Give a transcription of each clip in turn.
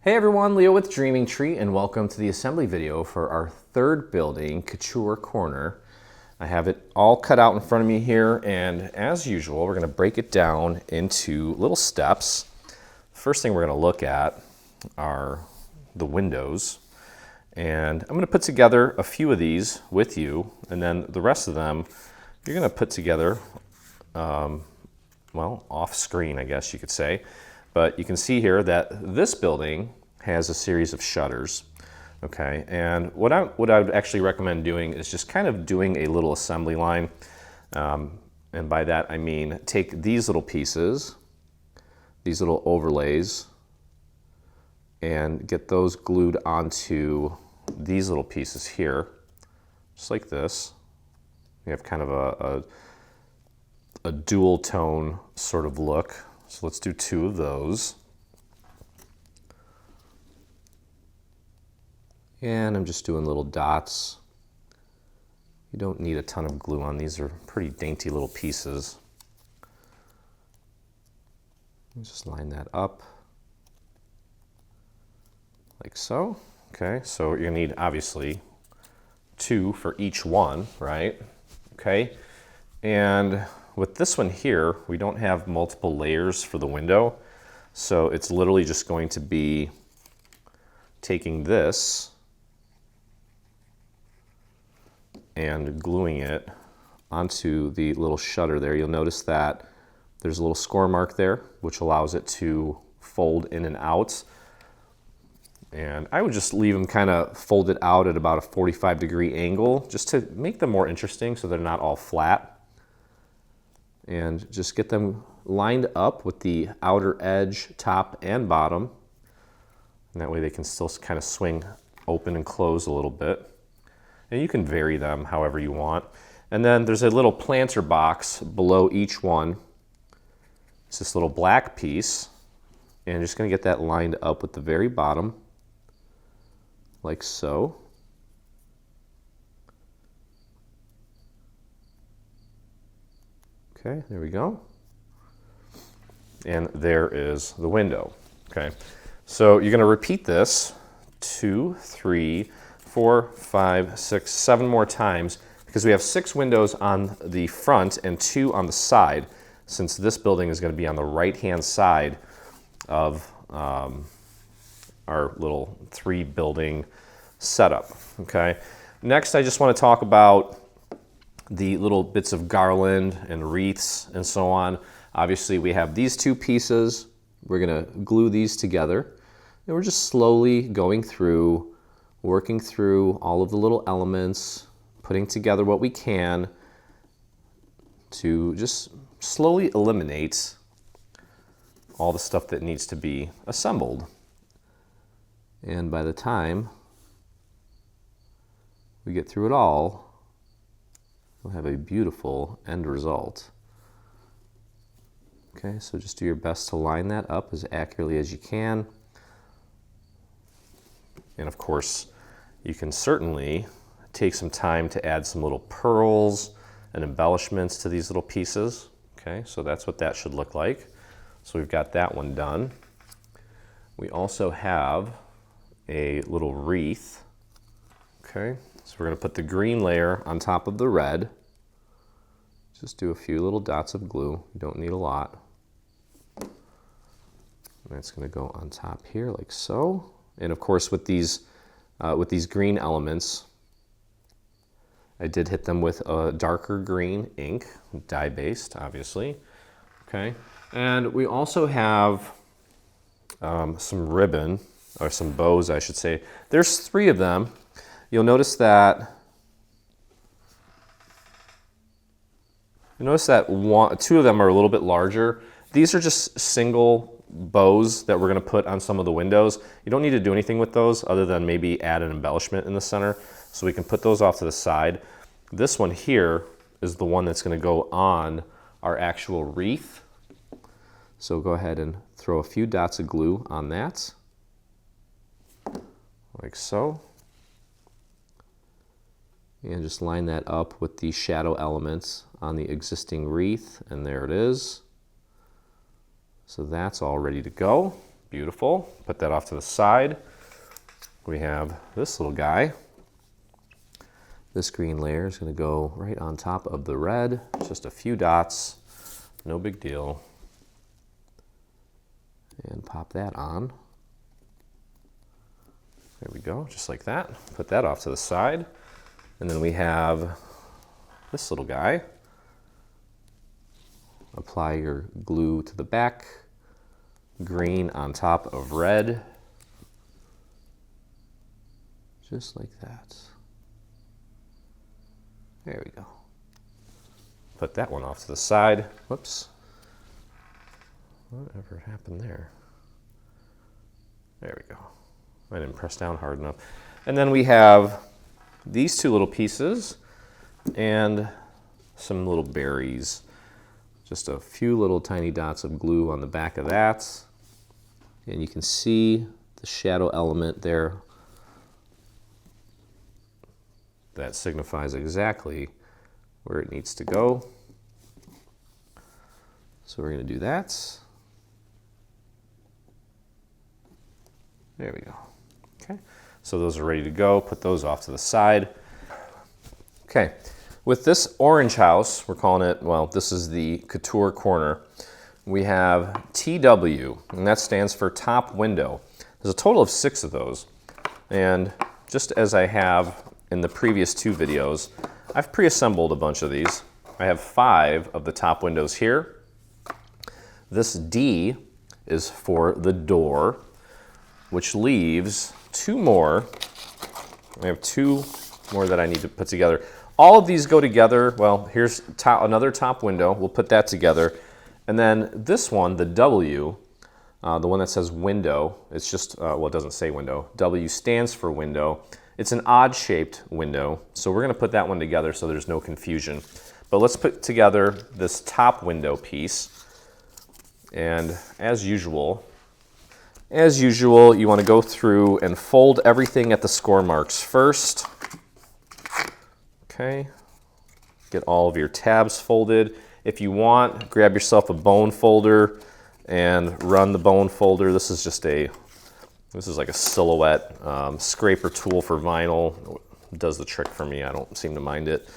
Hey everyone, Leo with Dreaming Tree, and welcome to the assembly video for our third building, Couture Corner. I have it all cut out in front of me here, and as usual, we're going to break it down into little steps. First thing we're going to look at are the windows, and I'm going to put together a few of these with you, and then the rest of them you're going to put together, well, off screen, I guess you could say. But you can see here that this building has a series of shutters, okay? And what I would actually recommend doing is just kind of doing a little assembly line. And by that I mean take these little pieces, these little overlays, and get those glued onto these little pieces here, just like this. You have kind of a dual tone sort of look. So let's do two of those. And I'm just doing little dots. You don't need a ton of glue on these. They're pretty dainty little pieces. Just line that up like so. Okay, so you're gonna need obviously two for each one, right? Okay, and with this one here, we don't have multiple layers for the window, so it's literally just going to be taking this and gluing it onto the little shutter there. You'll notice that there's a little score mark there, which allows it to fold in and out. And I would just leave them kind of folded out at about a 45-degree angle, just to make them more interesting so they're not all flat. And just get them lined up with the outer edge, top and bottom. And that way they can still kind of swing open and close a little bit. And you can vary them however you want. And then there's a little planter box below each one. It's this little black piece. And I'm just going to get that lined up with the very bottom, like so. Okay, there we go. And there is the window. Okay, so you're going to repeat this 2, 3, 4, 5, 6, 7 more times, because we have 6 windows on the front and 2 on the side, since this building is going to be on the right-hand side of our little 3-building setup. Okay, next I just want to talk about the little bits of garland and wreaths and so on. Obviously we have these 2 pieces. We're going to glue these together, and we're just slowly going through, working through all of the little elements, putting together what we can to just slowly eliminate all the stuff that needs to be assembled. And by the time we get through it all, we'll have a beautiful end result. Okay, so just do your best to line that up as accurately as you can. And of course, you can certainly take some time to add some little pearls and embellishments to these little pieces. Okay, so that's what that should look like. So we've got that one done. We also have a little wreath. Okay, so we're going to put the green layer on top of the red. Just do a few little dots of glue. You don't need a lot. And it's going to go on top here like so. And of course with these green elements, I did hit them with a darker green ink, dye-based obviously. Okay, and we also have some ribbon, or some bows I should say. There's 3 of them. You'll notice that two of them are a little bit larger. These are just single bows that we're going to put on some of the windows. You don't need to do anything with those other than maybe add an embellishment in the center. So we can put those off to the side. This one here is the one that's going to go on our actual wreath. So go ahead and throw a few dots of glue on that, like so. And just line that up with the shadow elements on the existing wreath, and there it is. So that's all ready to go. Beautiful. Put that off to the side. We have this little guy. This green layer is going to go right on top of the red. Just a few dots. No big deal. And pop that on. There we go, just like that. Put that off to the side. And then we have this little guy. Apply your glue to the back. Green on top of red. Just like that. There we go. Put that one off to the side. Whoops. Whatever happened there? There we go. I didn't press down hard enough. And then we have these two little pieces and some little berries. Just a few little tiny dots of glue on the back of that. And you can see the shadow element there. That signifies exactly where it needs to go. So we're going to do that. There we go. Okay, so those are ready to go. Put those off to the side. Okay, with this orange house, we're calling it, well, this is the Couture corner. We have TW, and that stands for top window. There's a total of 6 of those. And just as I have in the previous 2 videos, I've pre-assembled a bunch of these. I have 5 of the top windows here. This D is for the door, which leaves 2 more. I have 2 more that I need to put together. All of these go together. Well, here's another top window. We'll put that together. And then this one, the W, the one that says window, it's just, well, it doesn't say window. W stands for window. It's an odd-shaped window, so we're going to put that one together so there's no confusion. But let's put together this top window piece. And as usual, you want to go through and fold everything at the score marks first. Okay, get all of your tabs folded. If you want, grab yourself a bone folder and run the bone folder. This is like a silhouette scraper tool for vinyl. It does the trick for me. I don't seem to mind it.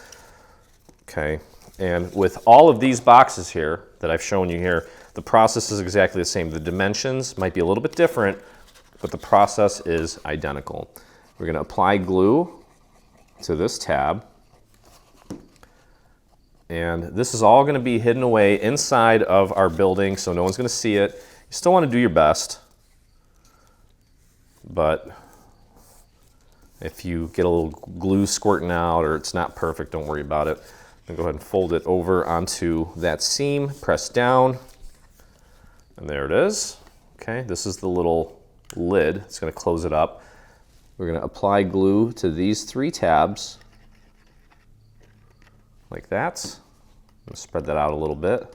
Okay, and with all of these boxes here that I've shown you here, the process is exactly the same. The dimensions might be a little bit different, but the process is identical. We're going to apply glue to this tab. And this is all going to be hidden away inside of our building, so no one's going to see it. You still want to do your best, but if you get a little glue squirting out or it's not perfect, don't worry about it. Then go ahead and fold it over onto that seam, press down, and there it is. Okay, this is the little lid. It's going to close it up. We're going to apply glue to these 3 tabs, like that. I'm going to spread that out a little bit. And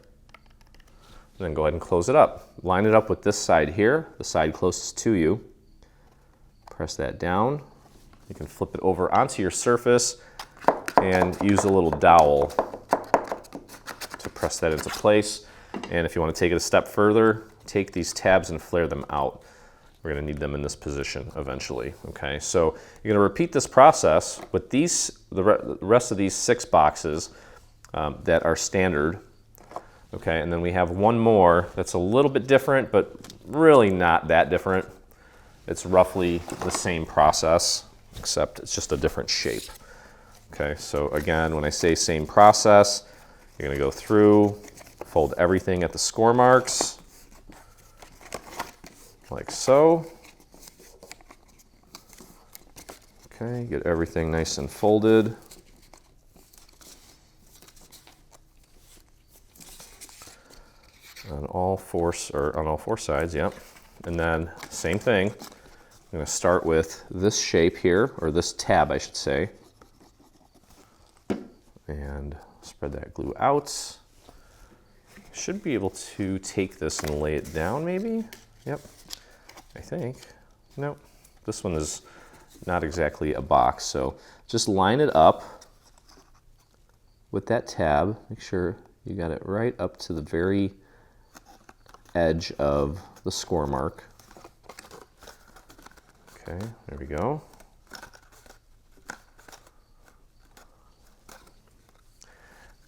then go ahead and close it up. Line it up with this side here, the side closest to you. Press that down. You can flip it over onto your surface and use a little dowel to press that into place. And if you want to take it a step further, take these tabs and flare them out. We're going to need them in this position eventually. Okay, so you're going to repeat this process with the rest of these 6 boxes that are standard. Okay, and then we have one more that's a little bit different, but really not that different. It's roughly the same process, except it's just a different shape. Okay, so again, when I say same process, you're going to go through, fold everything at the score marks, like so. Okay, get everything nice and folded. On all four sides, yep. And then same thing. I'm going to start with this shape here, or this tab, I should say, and spread that glue out. Should be able to take this and lay it down, maybe. Yep. I think. Nope. This one is not exactly a box, so just line it up with that tab. Make sure you got it right up to the very edge of the score mark. Okay, there we go.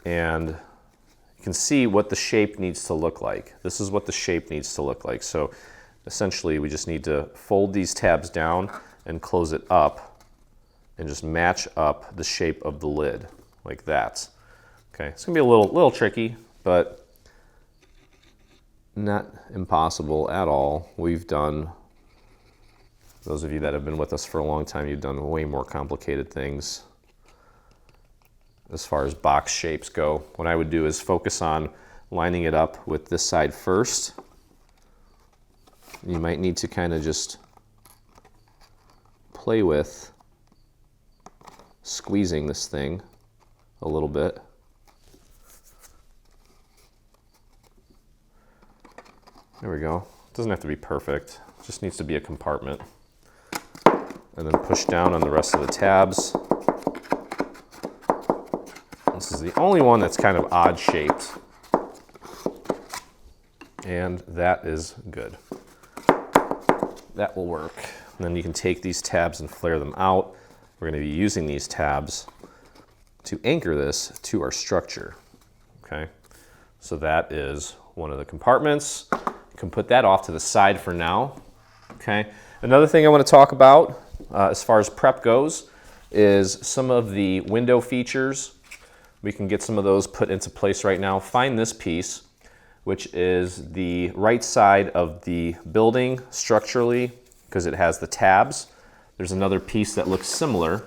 And you can see what the shape needs to look like. This is what the shape needs to look like. So essentially we just need to fold these tabs down and close it up and just match up the shape of the lid like that. Okay, it's gonna be a little tricky, but not impossible at all. We've done, those of you that have been with us for a long time, you've done way more complicated things as far as box shapes go. What I would do is focus on lining it up with this side first. You might need to kind of just play with squeezing this thing a little bit. There we go. It doesn't have to be perfect. It just needs to be a compartment. And then push down on the rest of the tabs. This is the only one that's kind of odd shaped. And that is good. That will work. And then you can take these tabs and flare them out. We're going to be using these tabs to anchor this to our structure. Okay, so that is one of the compartments. You can put that off to the side for now. Okay, another thing I want to talk about as far as prep goes is some of the window features. We can get some of those put into place right now. Find this piece, which is the right side of the building structurally, because it has the tabs. There's another piece that looks similar,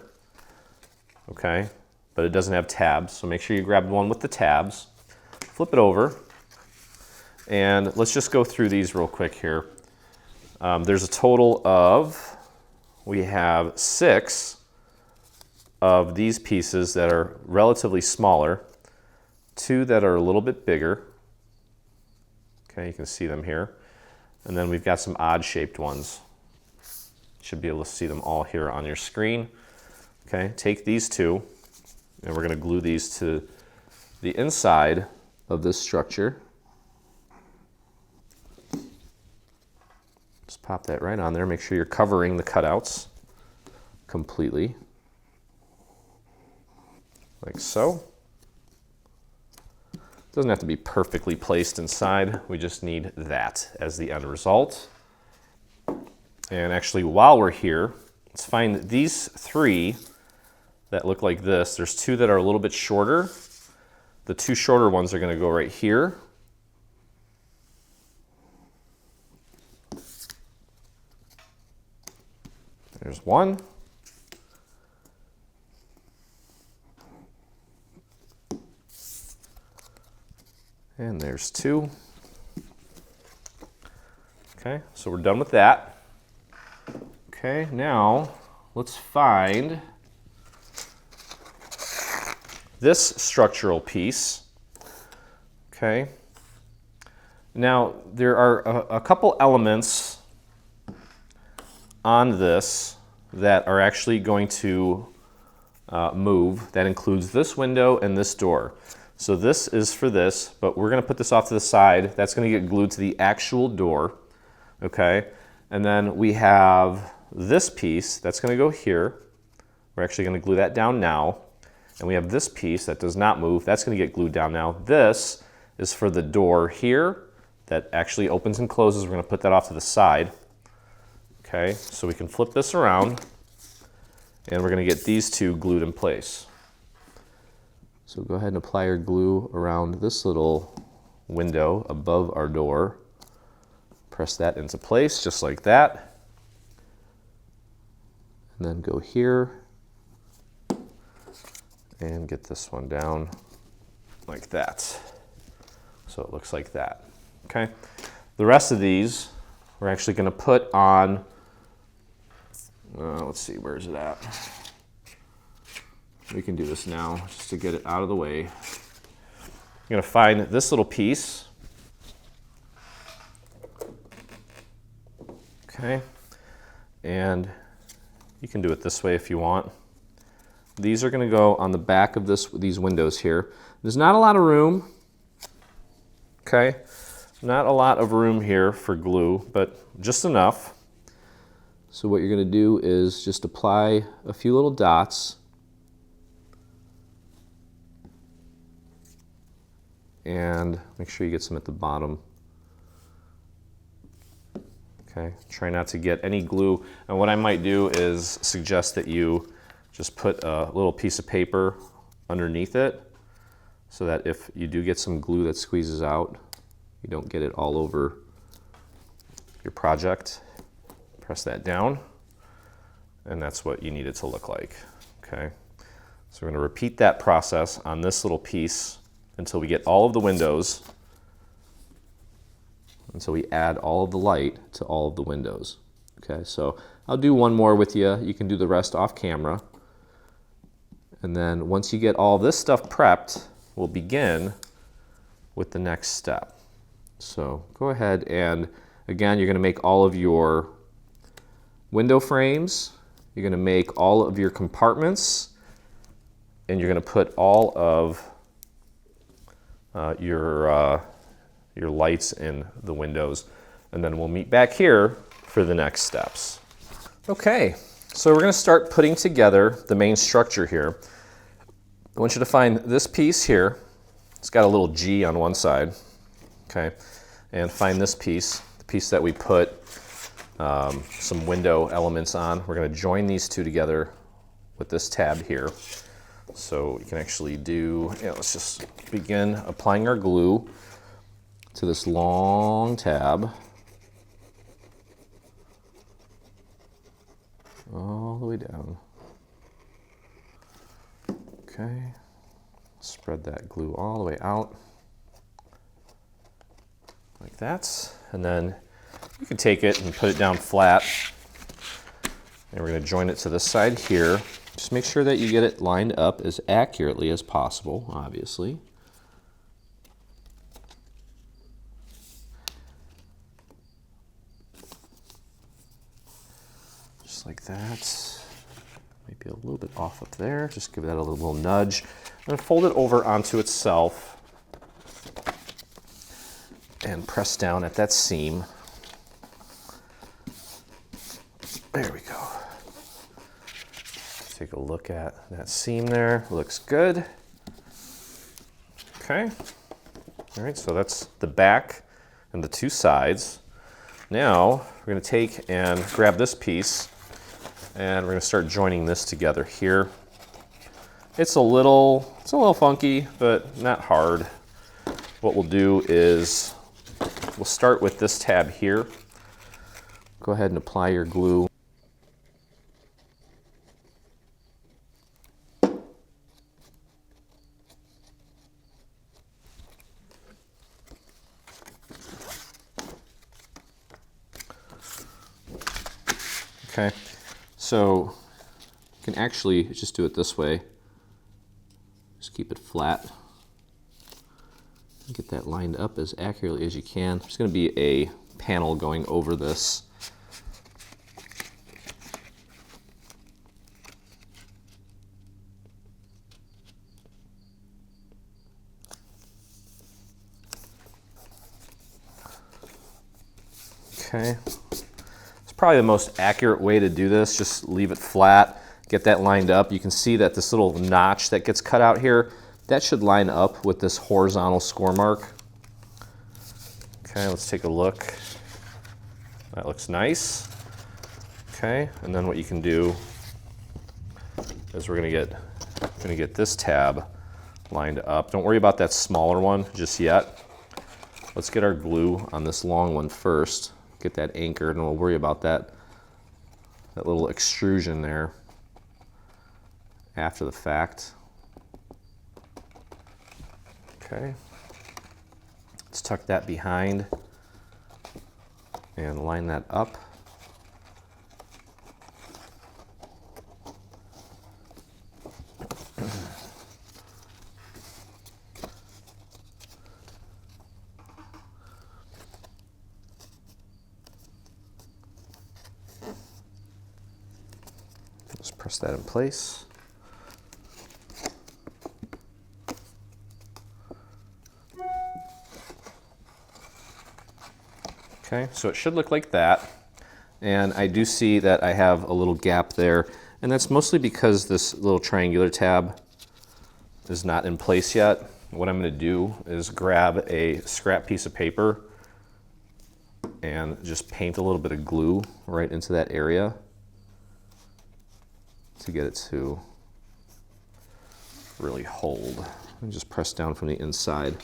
okay, but it doesn't have tabs. So make sure you grab the one with the tabs, flip it over, and let's just go through these real quick here. There's a total of, we have 6 of these pieces that are relatively smaller, 2 that are a little bit bigger. Okay, you can see them here. And then we've got some odd shaped ones. Should be able to see them all here on your screen. Okay, take these 2, and we're gonna glue these to the inside of this structure. Just pop that right on there. Make sure you're covering the cutouts completely. Like so. Doesn't have to be perfectly placed inside. We just need that as the end result. And actually, while we're here, let's find these 3 that look like this. There's 2 that are a little bit shorter. The 2 shorter ones are going to go right here. There's 1. And there's 2. Okay, so we're done with that. Okay, now let's find this structural piece. Okay, now there are a couple elements on this that are actually going to move. That includes this window and this door. So this is for this, but we're going to put this off to the side. That's going to get glued to the actual door, okay? And then we have this piece that's going to go here. We're actually going to glue that down now. And we have this piece that does not move. That's going to get glued down now. This is for the door here that actually opens and closes. We're going to put that off to the side, okay? So we can flip this around, and we're going to get these 2 glued in place. So go ahead and apply your glue around this little window above our door. Press that into place just like that. And then go here and get this one down like that. So it looks like that, okay? The rest of these we're actually gonna put on, let's see, where's it at? We can do this now just to get it out of the way. You're gonna find this little piece. Okay, and you can do it this way if you want. These are gonna go on the back of these windows here. There's not a lot of room, okay? Not a lot of room here for glue, but just enough. So what you're going to do is just apply a few little dots and make sure you get some at the bottom. Okay, try not to get any glue. And what I might do is suggest that you just put a little piece of paper underneath it so that if you do get some glue that squeezes out, you don't get it all over your project. Press that down, and that's what you need it to look like. Okay, so we're going to repeat that process on this little piece until we get all of the windows, until we add all of the light to all of the windows. Okay, so I'll do one more with you. You can do the rest off camera. And then once you get all this stuff prepped, we'll begin with the next step. So go ahead and again, you're going to make all of your window frames. You're going to make all of your compartments, and you're going to put all of your lights in the windows, and then we'll meet back here for the next steps. Okay, so we're going to start putting together the main structure here. I want you to find this piece here. It's got a little G on one side, okay, and find this piece, the piece that we put some window elements on. We're going to join these two together with this tab here. So you can actually do, let's just begin applying our glue to this long tab all the way down. Okay, spread that glue all the way out like that, and then you can take it and put it down flat, and we're going to join it to this side here. Just make sure that you get it lined up as accurately as possible, obviously. Just like that. Maybe a little bit off up there. Just give that a little nudge. And then fold it over onto itself and press down at that seam. There we go. Take a look at that seam there. Looks good. Okay. All right, so that's the back and the two sides. Now we're going to take and grab this piece, and we're going to start joining this together here. It's a little funky, but not hard. What we'll do is we'll start with this tab here. Go ahead and apply your glue. Okay, so you can actually just do it this way. Just keep it flat. Get that lined up as accurately as you can. There's going to be a panel going over this. Okay. Probably the most accurate way to do this. Just leave it flat, get that lined up. You can see that this little notch that gets cut out here, that should line up with this horizontal score mark. Okay, let's take a look. That looks nice. Okay, and then what you can do is we're gonna get this tab lined up. Don't worry about that smaller one just yet. Let's get our glue on this long one first. Get that anchored, and we'll worry about that little extrusion there after the fact. Okay, let's tuck that behind and line that up. Just press that in place. Okay, so it should look like that. And I do see that I have a little gap there, and that's mostly because this little triangular tab is not in place yet. What I'm going to do is grab a scrap piece of paper and just paint a little bit of glue right into that area to get it to really hold. And just press down from the inside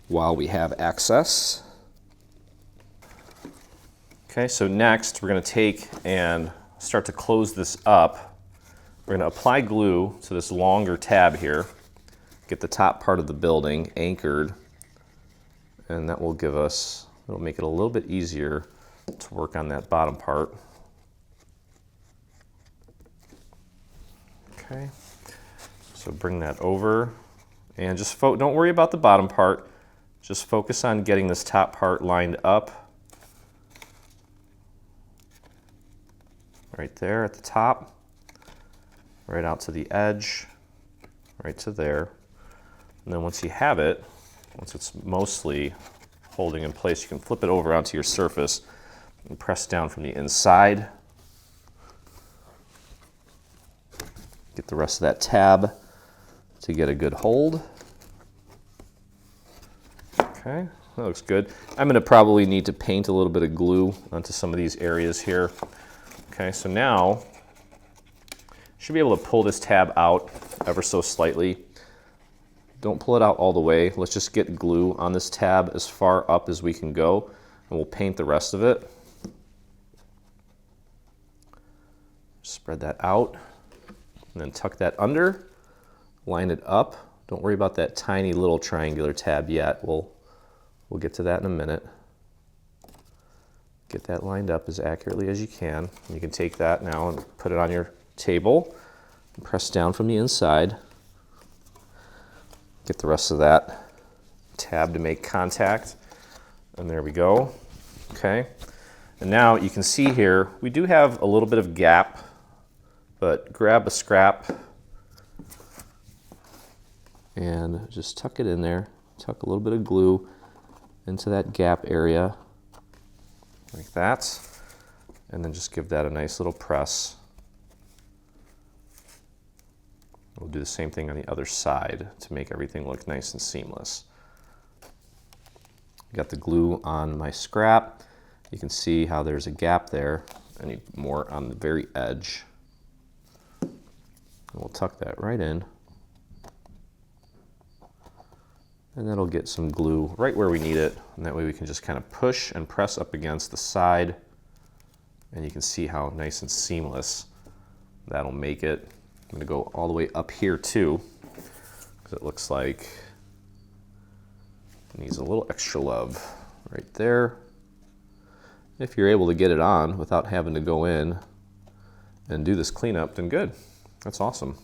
while we have access. Okay, so next we're going to take and start to close this up. We're going to apply glue to this longer tab here, get the top part of the building anchored, and that will give us, it'll make it a little bit easier to work on that bottom part. Okay, so bring that over and just don't worry about the bottom part. Just focus on getting this top part lined up. Right there at the top, right out to the edge, right to there. And then once you have it, once it's mostly holding in place, you can flip it over onto your surface and press down from the inside. Get the rest of that tab to get a good hold. Okay, that looks good. I'm going to probably need to paint a little bit of glue onto some of these areas here. Okay, so now should be able to pull this tab out ever so slightly. Don't pull it out all the way. Let's just get glue on this tab as far up as we can go, and we'll paint the rest of it. Spread that out, and then tuck that under, line it up. Don't worry about that tiny little triangular tab yet. We'll get to that in a minute. Get that lined up as accurately as you can. You can take that now and put it on your table and press down from the inside. Get the rest of that tab to make contact, and there we go. Okay, and now you can see here we do have a little bit of gap, but grab a scrap and just tuck it in there. Tuck a little bit of glue into that gap area like that, and then just give that a nice little press. We'll do the same thing on the other side to make everything look nice and seamless. Got the glue on my scrap. You can see how there's a gap there. I need more on the very edge. And we'll tuck that right in. And that'll get some glue right where we need it. And that way we can just kind of push and press up against the side. And you can see how nice and seamless that'll make it. I'm going to go all the way up here too, because it looks like it needs a little extra love right there. If you're able to get it on without having to go in and do this cleanup, then good. That's awesome.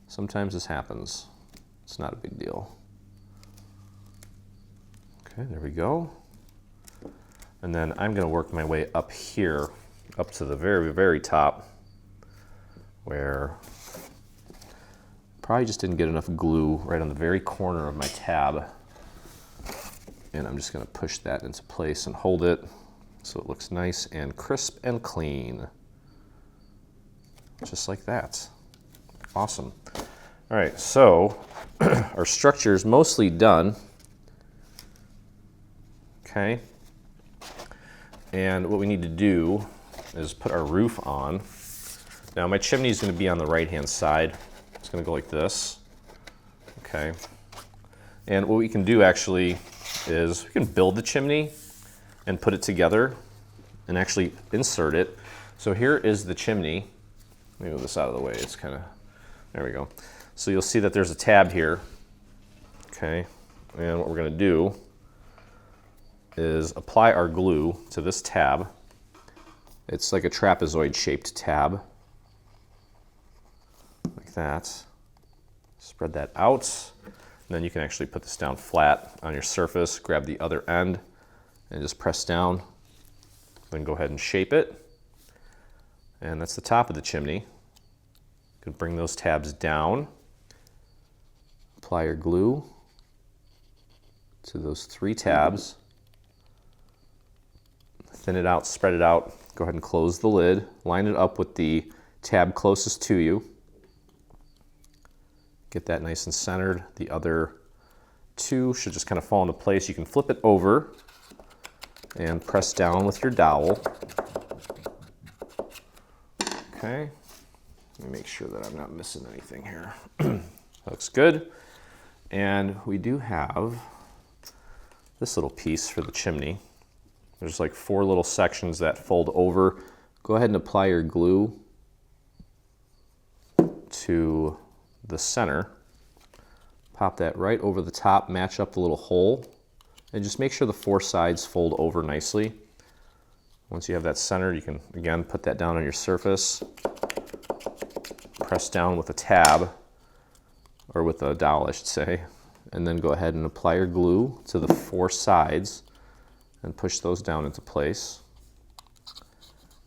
Sometimes this happens. It's not a big deal. Okay, there we go. And then I'm going to work my way up here, up to the very, very top, where probably just didn't get enough glue right on the very corner of my tab. And I'm just going to push that into place and hold it so it looks nice and crisp and clean. Just like that. Awesome. All right, so our structure is mostly done. Okay. And what we need to do is put our roof on. Now my chimney is going to be on the right-hand side. It's going to go like this. Okay. And what we can do actually is we can build the chimney and put it together and actually insert it. So here is the chimney. Let me move this out of the way. It's kind of, there we go. So you'll see that there's a tab here. Okay. And what we're going to do is apply our glue to this tab. It's like a trapezoid shaped tab. Like that. Spread that out. And then you can actually put this down flat on your surface, grab the other end, and just press down. Then go ahead and shape it. And that's the top of the chimney. You can bring those tabs down. Apply your glue to those 3 tabs. thin it out, spread it out. Go ahead and close the lid. Line it up with the tab closest to you. Get that nice and centered. The other two should just kind of fall into place. You can flip it over and press down with your dowel. Okay, let me make sure that I'm not missing anything here. Looks good. And we do have this little piece for the chimney. There's like 4 little sections that fold over. Go ahead and apply your glue to the center. Pop that right over the top, match up the little hole, and just make sure the 4 sides fold over nicely. Once you have that centered, you can, again, put that down on your surface. Press down with a tab, or with a dowel, I should say, and then go ahead and apply your glue to the 4 sides and push those down into place.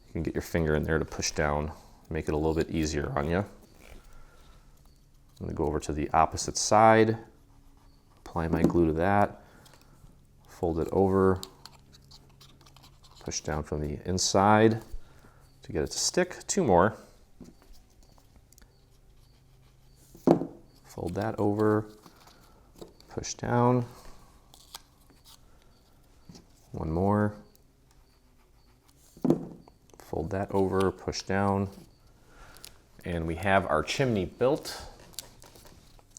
You can get your finger in there to push down, make it a little bit easier on you. I'm going to go over to the opposite side, apply my glue to that, fold it over, push down from the inside to get it to stick. 2 more. Fold that over, push down. 1 more. Fold that over, push down. And we have our chimney built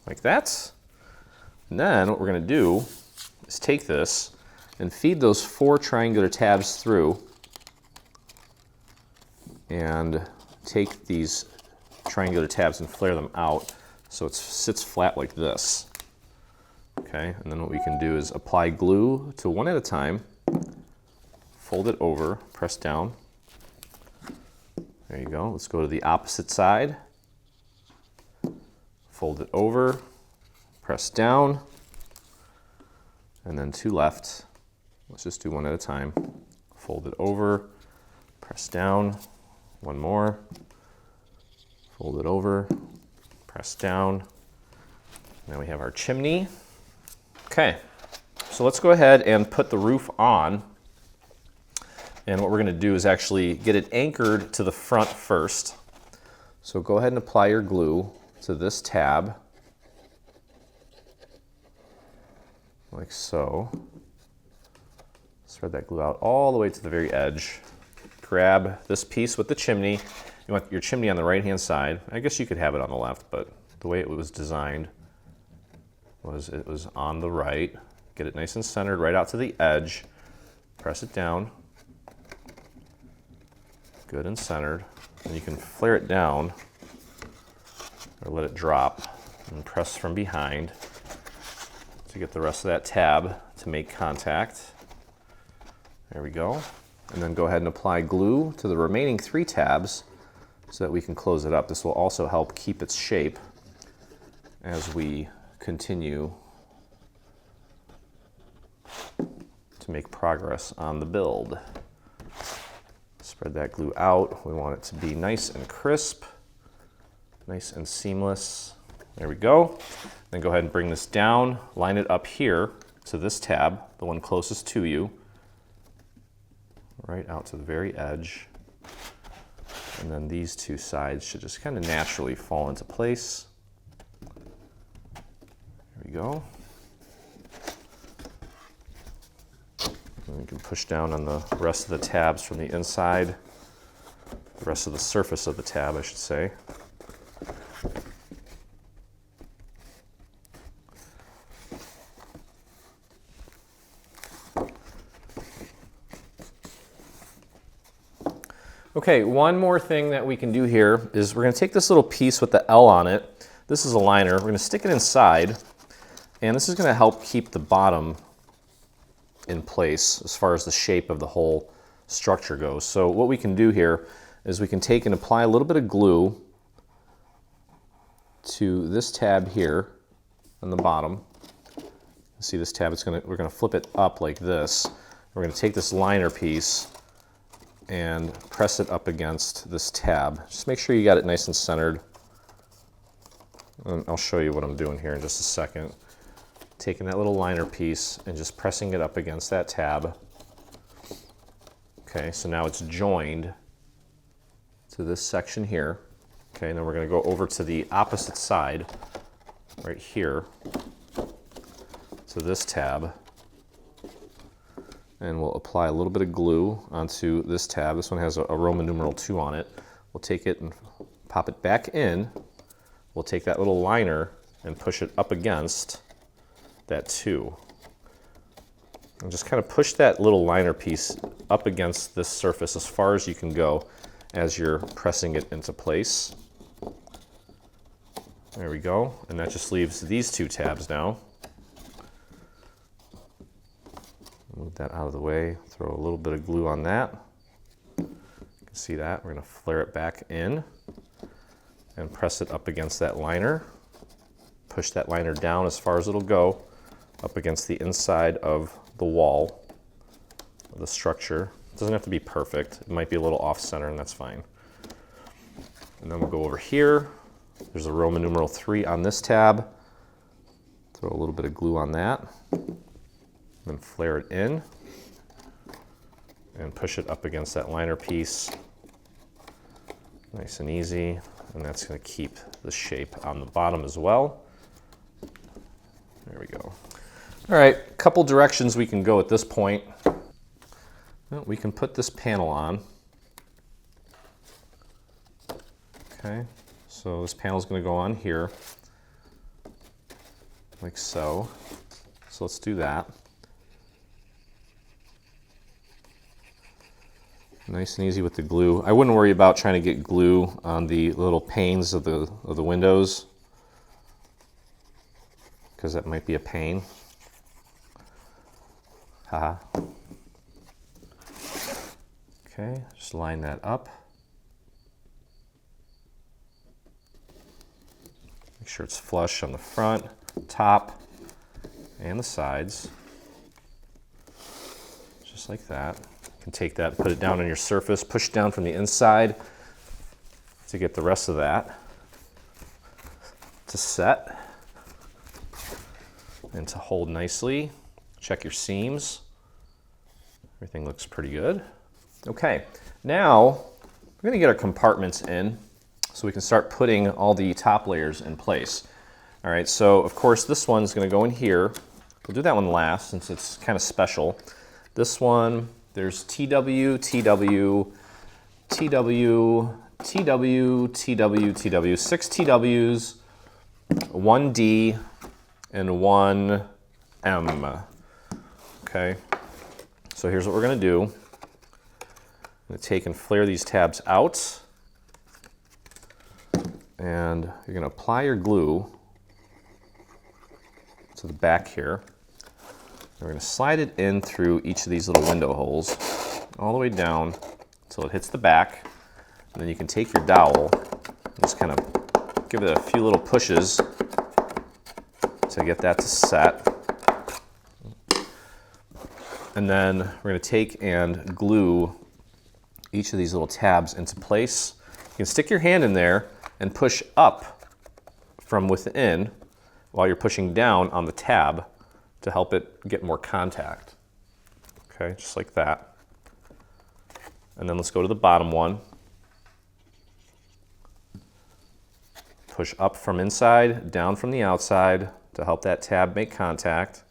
like that. And then what we're going to do is take this and feed those 4 triangular tabs through, and take these triangular tabs and flare them out so it sits flat like this. Okay, and then what we can do is apply glue to 1 at a time, fold it over, press down. There you go. Let's go to the opposite side. Fold it over, press down, and then 2 left. Let's just do 1 at a time. Fold it over, press down, 1 more. Fold it over, press down. Now we have our chimney. Okay, so let's go ahead and put the roof on. And what we're going to do is actually get it anchored to the front first. So go ahead and apply your glue to this tab, like so. Spread that glue out all the way to the very edge. Grab this piece with the chimney. You want your chimney on the right-hand side. I guess you could have it on the left, but the way it was designed was it was on the right. Get it nice and centered right out to the edge. Press it down. Good and centered. And you can flare it down or let it drop and press from behind to get the rest of that tab to make contact. There we go. And then go ahead and apply glue to the remaining 3 tabs so that we can close it up. This will also help keep its shape as we continue to make progress on the build. Spread that glue out. We want it to be nice and crisp, nice and seamless. There we go. Then go ahead and bring this down, line it up here to this tab, the one closest to you, right out to the very edge. And then these 2 sides should just kind of naturally fall into place. There we go. And you can push down on the rest of the tabs from the inside, the rest of the surface of the tab, I should say. Okay, one more thing that we can do here is we're going to take this little piece with the L on it. This is a liner. We're going to stick it inside, and this is going to help keep the bottom in place as far as the shape of the whole structure goes. So what we can do here is we can take and apply a little bit of glue to this tab here on the bottom. See this tab? We're going to flip it up like this. We're going to take this liner piece and press it up against this tab. Just make sure you got it nice and centered. And I'll show you what I'm doing here in just a second. Taking that little liner piece and just pressing it up against that tab. Okay, so now it's joined to this section here. Okay, and then we're going to go over to the opposite side, right here, to this tab. And we'll apply a little bit of glue onto this tab. This one has a Roman numeral 2 on it. We'll take it and pop it back in. We'll take that little liner and push it up against that 2. And just kind of push that little liner piece up against this surface as far as you can go as you're pressing it into place. There we go. And that just leaves these 2 tabs now. Move that out of the way, throw a little bit of glue on that. You can see that. We're going to flare it back in and press it up against that liner. Push that liner down as far as it'll go, up against the inside of the wall of the structure. It doesn't have to be perfect. It might be a little off center, and that's fine. And then we'll go over here. There's a Roman numeral 3 on this tab. Throw a little bit of glue on that. Then flare it in and push it up against that liner piece. Nice and easy. And that's going to keep the shape on the bottom as well. There we go. All right, a couple directions we can go at this point. Well, we can put this panel on. Okay, so this panel is going to go on here, like so. So let's do that. Nice and easy with the glue. I wouldn't worry about trying to get glue on the little panes of the windows, because that might be a pain. Haha. Okay, just line that up. Make sure it's flush on the front, top, and the sides. Just like that. You can take that and put it down on your surface, push down from the inside to get the rest of that to set and to hold nicely. Check your seams. Everything looks pretty good. Okay, now we're gonna get our compartments in so we can start putting all the top layers in place. All right, so of course this one's gonna go in here. We'll do that one last since it's kind of special. This one, there's TW, TW, TW, TW, TW, TW, 6 TWs, 1 D, and 1 M. Okay, so here's what we're gonna do. I'm gonna take and flare these tabs out, and you're gonna apply your glue to the back here. We're gonna slide it in through each of these little window holes, all the way down until it hits the back. And then you can take your dowel and just kind of give it a few little pushes to get that to set. And then we're gonna take and glue each of these little tabs into place. You can stick your hand in there and push up from within while you're pushing down on the tab to help it get more contact. Okay, just like that. And then let's go to the bottom one. Push up from inside, down from the outside to help that tab make contact.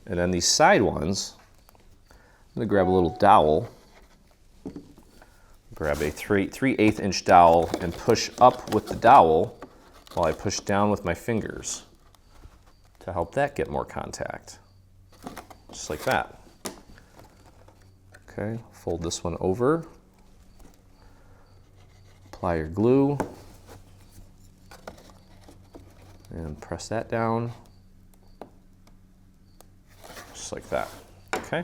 And then these side ones, I'm gonna grab a little dowel, grab a 3/8 inch dowel and push up with the dowel while I push down with my fingers to help that get more contact. Just like that. Okay, fold this one over, apply your glue, and press that down, just like that. Okay,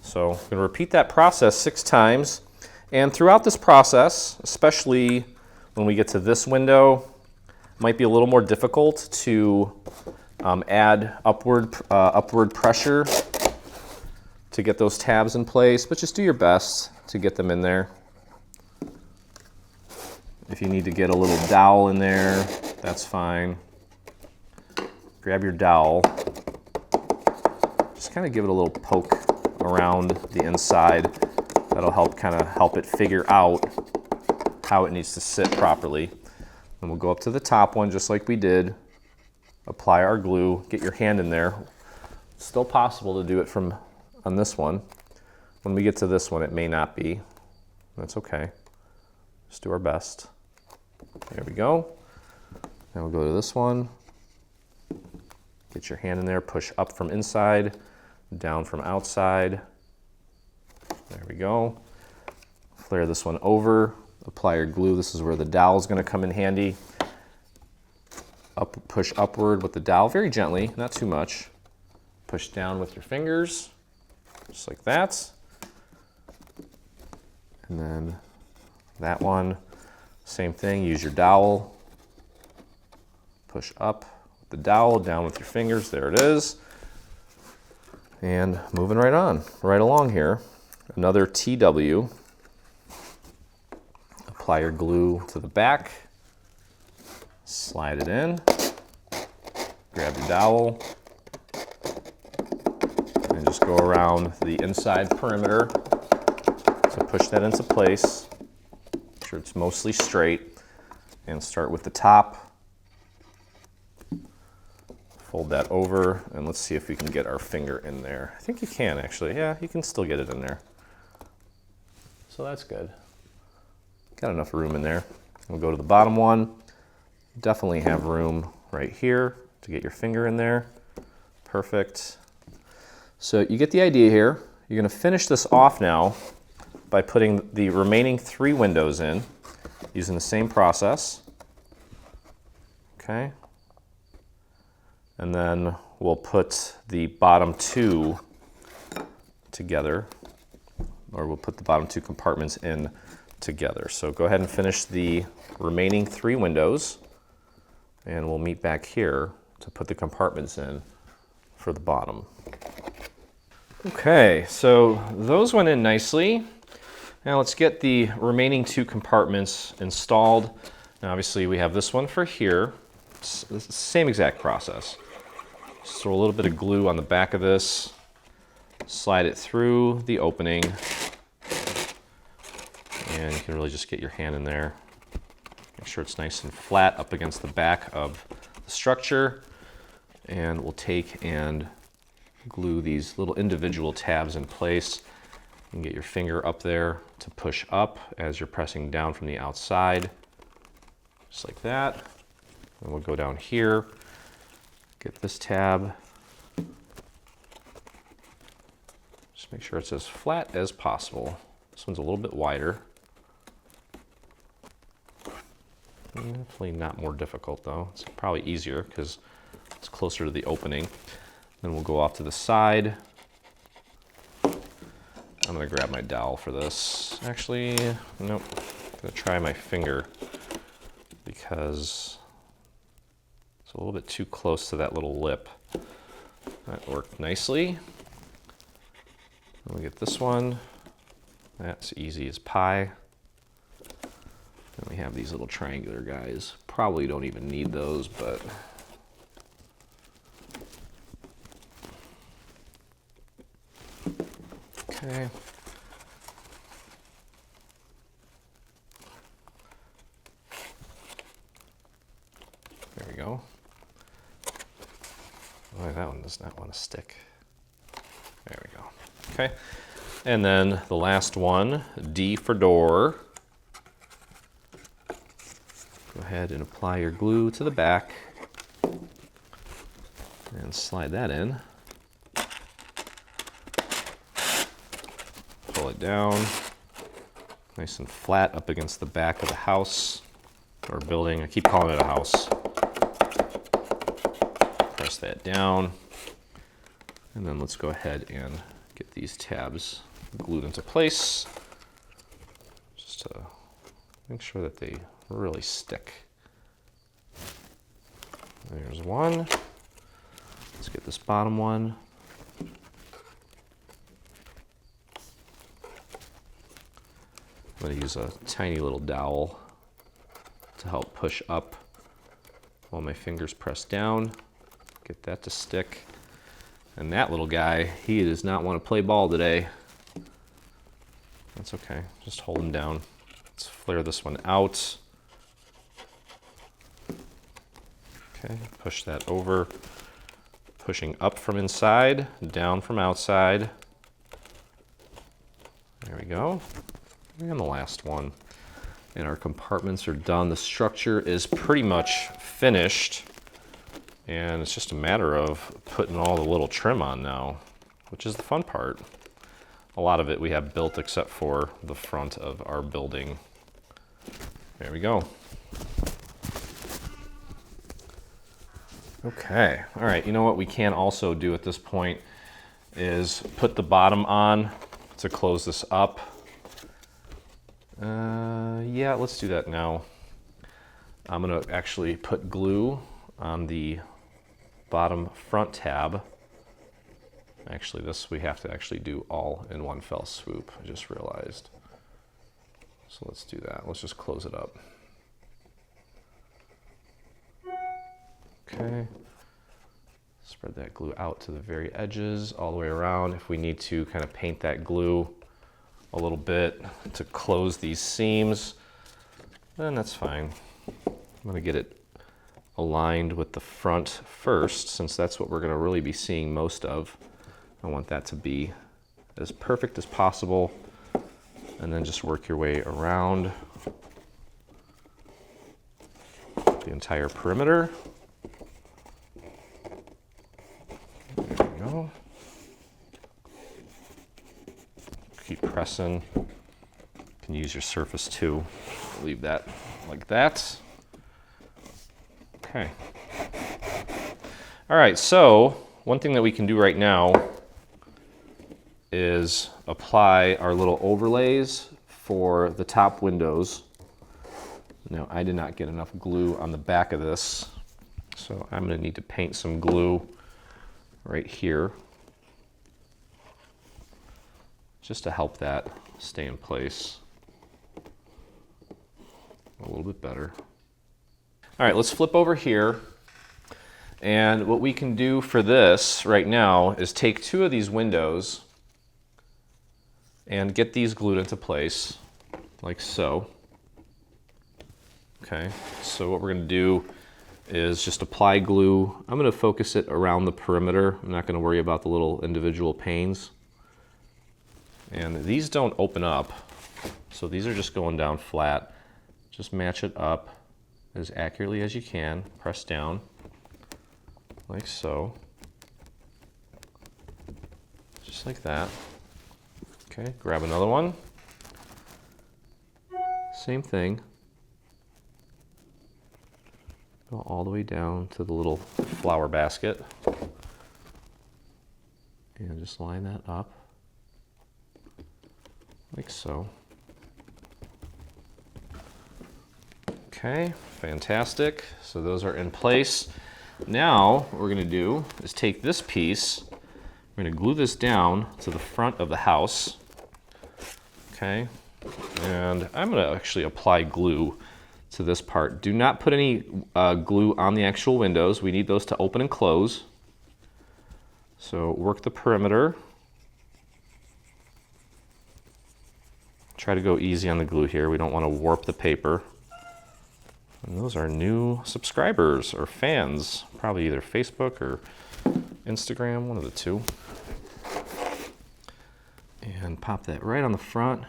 so I'm gonna repeat that process 6 times. And throughout this process, especially when we get to this window, it might be a little more difficult to add upward pressure to get those tabs in place, but just do your best to get them in there. If you need to get a little dowel in there, that's fine. Grab your dowel, just kind of give it a little poke around the inside to That'll help it figure out how it needs to sit properly. And we'll go up to the top one just like we did. Apply our glue, get your hand in there. It's still possible to do it from on this one. When we get to this one, it may not be. That's okay. Just do our best. There we go. Now we'll go to this one. Get your hand in there, push up from inside, down from outside. There we go. Flare this one over, apply your glue. This is where the dowel is going to come in handy. Push upward with the dowel very gently, not too much. Push down with your fingers, just like that. And then that one, same thing, use your dowel. Push up with the dowel, down with your fingers, there it is. And moving right on, right along here. Another TW. Apply your glue to the back. Slide it in. Grab your dowel. And just go around the inside perimeter. So push that into place. Make sure it's mostly straight. And start with the top. Fold that over, and let's see if we can get our finger in there. I think you can actually. Yeah, you can still get it in there. So that's good. Got enough room in there. We'll go to the bottom one. Definitely have room right here to get your finger in there. Perfect. So you get the idea here. You're going to finish this off now by putting the remaining 3 windows in using the same process. Okay. And then we'll put the bottom 2 together, or we'll put the bottom 2 compartments in together. So go ahead and finish the remaining 3 windows, and we'll meet back here to put the compartments in for the bottom. Okay, so those went in nicely. Now let's get the remaining 2 compartments installed. Now obviously we have this one for here. It's the same exact process. Just throw a little bit of glue on the back of this, slide it through the opening, and you can really just get your hand in there. Make sure it's nice and flat up against the back of the structure. And we'll take and glue these little individual tabs in place. You can get your finger up there to push up as you're pressing down from the outside, just like that. And we'll go down here. Get this tab. Just make sure it's as flat as possible. This one's a little bit wider. Definitely not more difficult though. It's probably easier because it's closer to the opening. Then we'll go off to the side. I'm gonna grab my dowel for this. Actually, nope. I'm gonna try my finger because it's a little bit too close to that little lip. That worked nicely. We'll get this one. That's easy as pie. And we have these little triangular guys. Probably don't even need those, but okay. There we go. Oh, that one does not want to stick. There we go. Okay. And then the last one, D for door. Go ahead and apply your glue to the back and slide that in. Pull it down, nice and flat up against the back of the house or building. I keep calling it a house. Press that down, and then let's go ahead and get these tabs glued into place just to make sure that they really stick. There's one. Let's get this bottom one. I'm going to use a tiny little dowel to help push up while my fingers press down. Get that to stick. And that little guy, he does not want to play ball today. That's okay. Just hold them down. Let's flare this one out. Okay, push that over. Pushing up from inside, down from outside. There we go. And the last one. And our compartments are done. The structure is pretty much finished. And it's just a matter of putting all the little trim on now, which is the fun part. A lot of it we have built except for the front of our building. There we go. Okay, all right, you know what we can also do at this point is put the bottom on to close this up. Yeah, let's do that now. I'm gonna actually put glue on the bottom front tab. Actually, this we have to actually do all in one fell swoop, I just realized. So let's do that, let's just close it up. Okay, spread that glue out to the very edges, all the way around. If we need to kind of paint that glue a little bit to close these seams, then that's fine. I'm gonna get it aligned with the front first, since that's what we're gonna really be seeing most of. I want that to be as perfect as possible, and then just work your way around the entire perimeter. There we go. Keep pressing. You can use your surface too. Leave that like that. Okay. All right, so one thing that we can do right now is apply our little overlays for the top windows. Now, I did not get enough glue on the back of this, so I'm gonna need to paint some glue right here just to help that stay in place a little bit better. All right, let's flip over here. And what we can do for this right now is take two of these windows and get these glued into place, like so. Okay, so what we're gonna do is just apply glue. I'm gonna focus it around the perimeter. I'm not gonna worry about the little individual panes. And these don't open up, so these are just going down flat. Just match it up as accurately as you can. Press down, like so. Just like that. Okay, grab another one. Same thing. Go all the way down to the little flower basket. And just line that up, like so. Okay, fantastic. So those are in place. Now, what we're gonna do is take this piece, we're gonna glue this down to the front of the house. Okay, and I'm gonna actually apply glue to this part. Do not put any glue on the actual windows. We need those to open and close. So work the perimeter. Try to go easy on the glue here. We don't want to warp the paper. And those are new subscribers or fans, probably either Facebook or Instagram, one of the two. And pop that right on the front.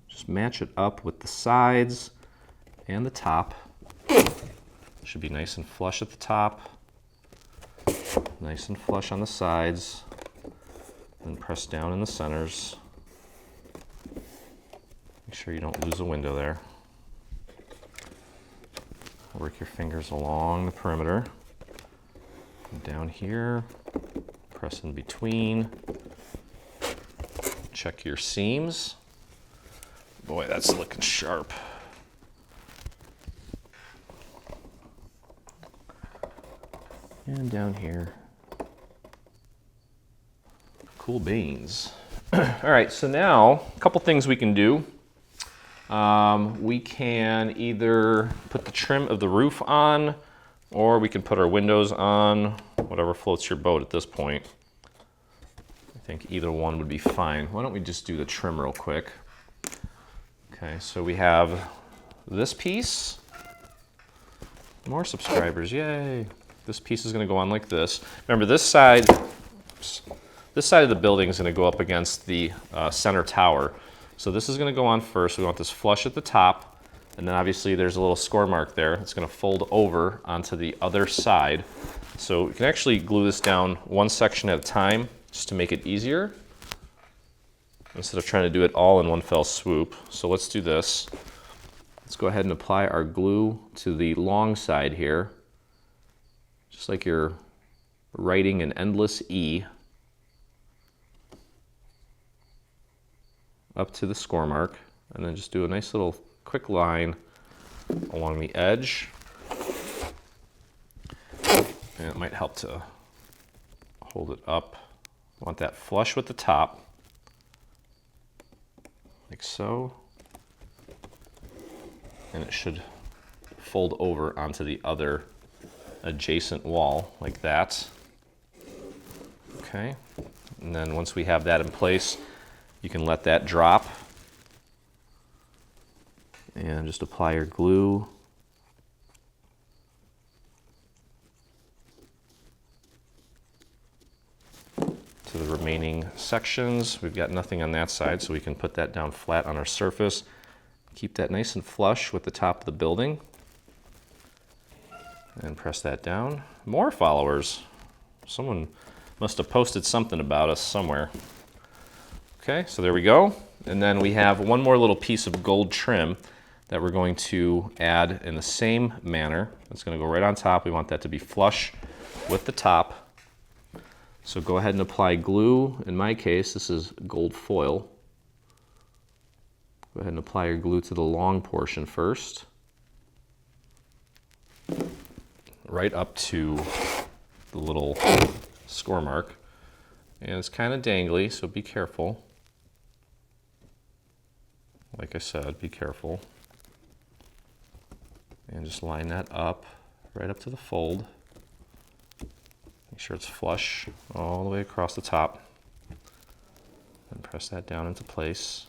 Just match it up with the sides and the top. Should be nice and flush at the top. Nice and flush on the sides. Then press down in the centers. Make sure you don't lose a window there. Work your fingers along the perimeter. Down here, press in between. Check your seams. Boy, that's looking sharp. And down here. Cool beans. All right, so now a couple things we can do. We can either put the trim of the roof on, or we can put our windows on, whatever floats your boat at this point. I think either one would be fine. Why don't we just do the trim real quick? Okay, so we have this piece. More subscribers, yay. This piece is gonna go on like this. Remember this side of the building is gonna go up against the center tower. So this is gonna go on first. We want this flush at the top, and then obviously there's a little score mark there. It's gonna fold over onto the other side. So we can actually glue this down one section at a time just to make it easier, instead of trying to do it all in one fell swoop. So let's do this. Let's go ahead and apply our glue to the long side here, just like you're writing an endless E up to the score mark, and then just do a nice little quick line along the edge. And it might help to hold it up. I want that flush with the top, like so. And it should fold over onto the other adjacent wall like that. Okay, and then once we have that in place, you can let that drop and just apply your glue. To the remaining sections. We've got nothing on that side, so we can put that down flat on our surface. Keep that nice and flush with the top of the building. And press that down. More followers. Someone must have posted something about us somewhere. Okay, so there we go. And then we have one more little piece of gold trim that we're going to add in the same manner. It's going to go right on top. We want that to be flush with the top. So go ahead and apply glue. In my case, this is gold foil. Go ahead and apply your glue to the long portion first, right up to the little score mark. And it's kind of dangly, so be careful. Like I said, be careful. And just line that up, right up to the fold. Make sure it's flush all the way across the top. And press that down into place.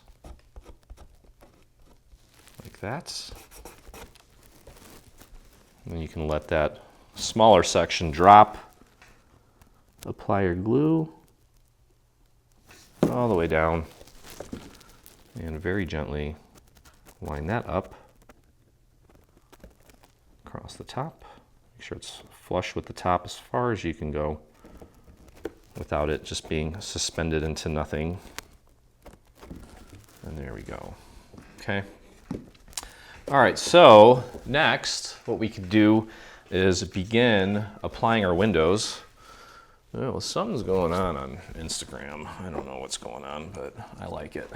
Like that. And then you can let that smaller section drop. Apply your glue all the way down. And very gently line that up across the top. Make sure it's flush with the top as far as you can go without it just being suspended into nothing. And there we go. Okay. All right, so next what we could do is begin applying our windows. Oh, something's going on Instagram. I don't know what's going on, but I like it.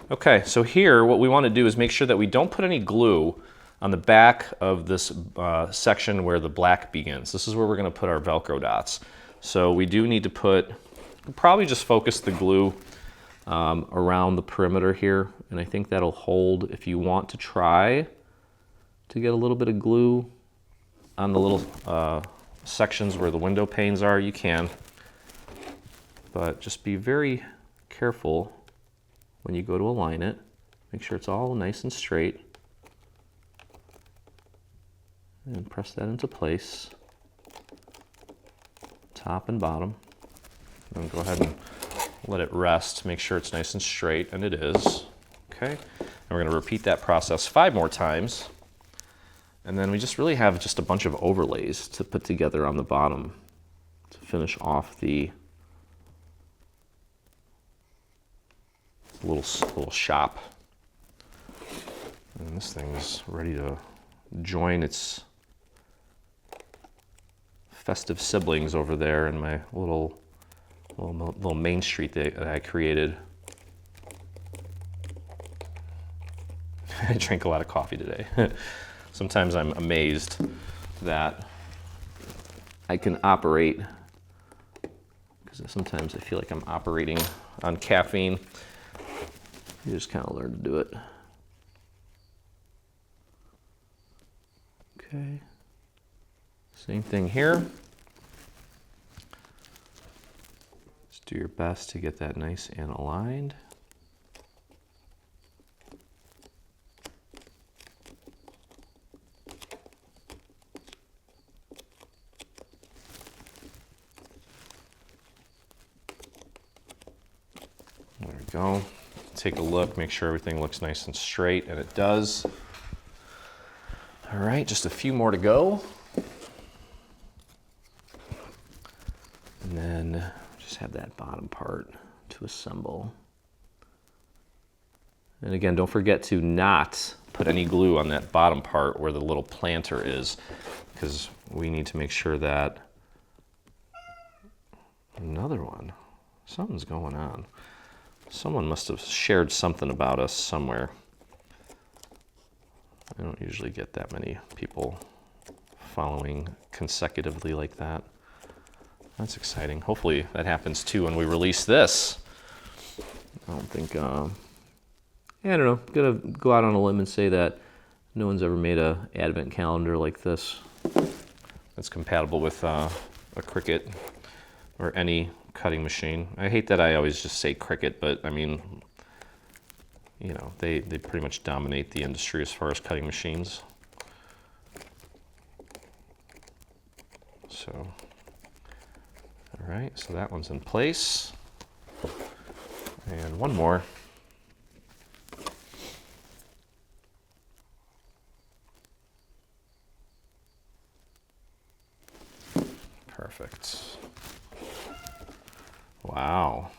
Okay, so here what we want to do is make sure that we don't put any glue on the back of this section where the black begins. This is where we're going to put our Velcro dots. So we do need to probably just focus the glue around the perimeter here, and I think that'll hold. If you want to try to get a little bit of glue on the little sections where the window panes are, you can, but just be very careful when you go to align it. Make sure it's all nice and straight, and press that into place, top and bottom. And go ahead and let it rest, make sure it's nice and straight, and it is. Okay, and we're going to repeat that process 5 more times. And then we just really have just a bunch of overlays to put together on the bottom to finish off the little shop. And this thing's ready to join its festive siblings over there in my little main street that I created. I drank a lot of coffee today. Sometimes I'm amazed that I can operate, because sometimes I feel like I'm operating on caffeine. You just kind of learn to do it. Okay, same thing here. Just do your best to get that nice and aligned. go. Take a look, make sure everything looks nice and straight, and it does. All right, just a few more to go. And then just have that bottom part to assemble. And again, don't forget to not put any glue on that bottom part where the little planter is, because we need to make sure that another one, something's going on. Someone must have shared something about us somewhere. I don't usually get that many people following consecutively like that. That's exciting. Hopefully that happens too when we release this. I don't think, yeah, I don't know. I'm gonna go out on a limb and say that no one's ever made a advent calendar like this that's compatible with a Cricut or any cutting machine. I hate that I always just say Cricut, but I mean, you know, they pretty much dominate the industry as far as cutting machines. So, all right, so that one's in place. And one more. Perfect. Wow.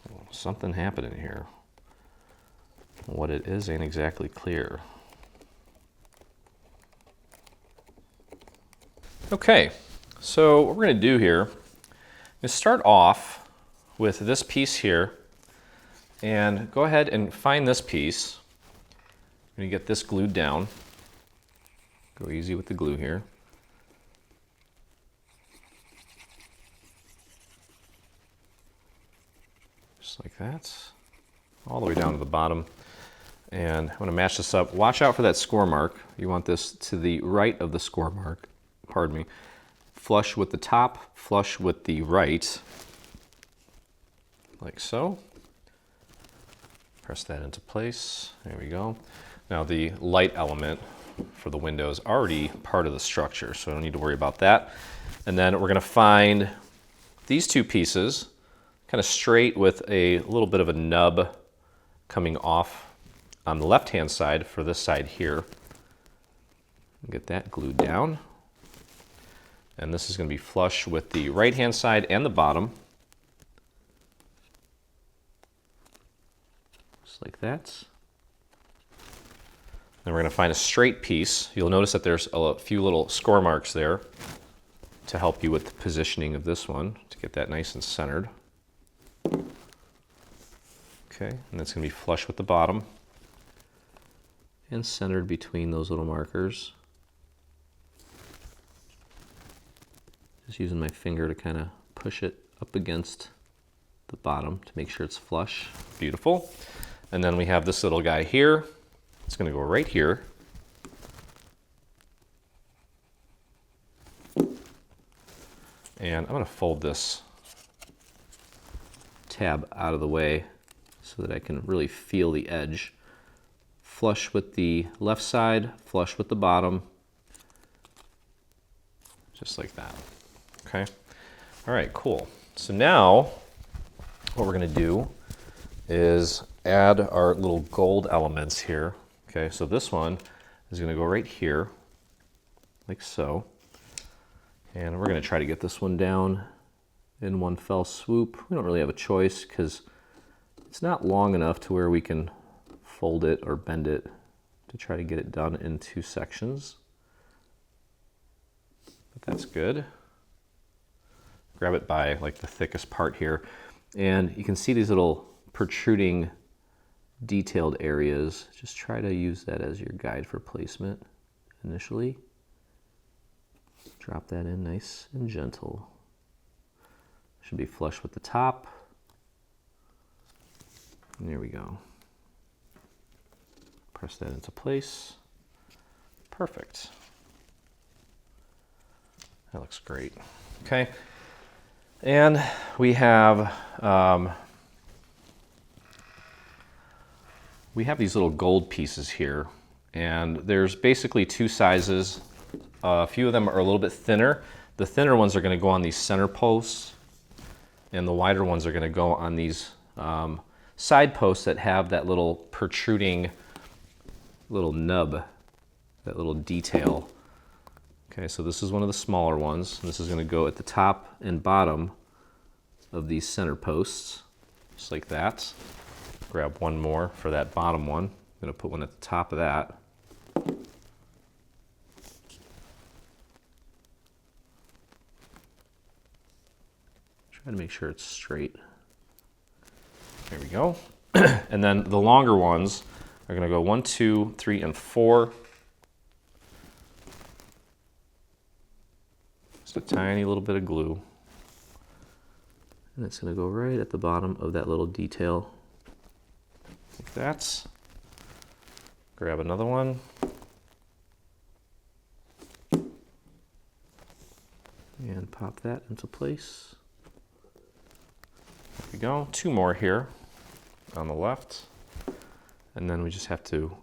Well, something happening here. What it is ain't exactly clear. Okay, so what we're going to do here is start off with this piece here and go ahead and find this piece. I'm going to get this glued down. Go easy with the glue here. Just like that, all the way down to the bottom. And I'm going to match this up. Watch out for that score mark. You want this to the right of the score mark, pardon me. Flush with the top, flush with the right, like so. Press that into place, there we go. Now the light element for the window is already part of the structure, so I don't need to worry about that. And then we're going to find these two pieces, kind of straight with a little bit of a nub coming off on the left-hand side for this side here. Get that glued down. And this is going to be flush with the right-hand side and the bottom. Just like that. Then we're going to find a straight piece. You'll notice that there's a few little score marks there to help you with the positioning of this one, to get that nice and centered. Okay, and that's going to be flush with the bottom and centered between those little markers. Just using my finger to kind of push it up against the bottom to make sure it's flush. Beautiful. And then we have this little guy here. It's going to go right here. And I'm going to fold this tab out of the way so that I can really feel the edge. Flush with the left side, flush with the bottom, just like that. Okay. All right, cool. So now what we're going to do is add our little gold elements here. Okay, so this one is going to go right here, like so. And we're going to try to get this one down in one fell swoop. We don't really have a choice because it's not long enough to where we can fold it or bend it to try to get it done in two sections. But that's good. Grab it by like the thickest part here. And you can see these little protruding detailed areas. Just try to use that as your guide for placement initially. Drop that in nice and gentle. Should be flush with the top. And there we go. Press that into place. Perfect. That looks great. Okay. And we have these little gold pieces here, and there's basically two sizes. A few of them are a little bit thinner. The thinner ones are going to go on these center posts, and the wider ones are going to go on these side posts that have that little protruding little nub, that little detail. Okay, so this is one of the smaller ones. This is going to go at the top and bottom of these center posts, just like that. Grab one more for that bottom one. I'm going to put one at the top of that. Try to make sure it's straight. There we go. And then the longer ones are going to go 1, 2, 3, and 4. Just a tiny little bit of glue. And it's going to go right at the bottom of that little detail. Like that. Grab another one. And pop that into place. There we go. 2 more here on the left. And then we just have to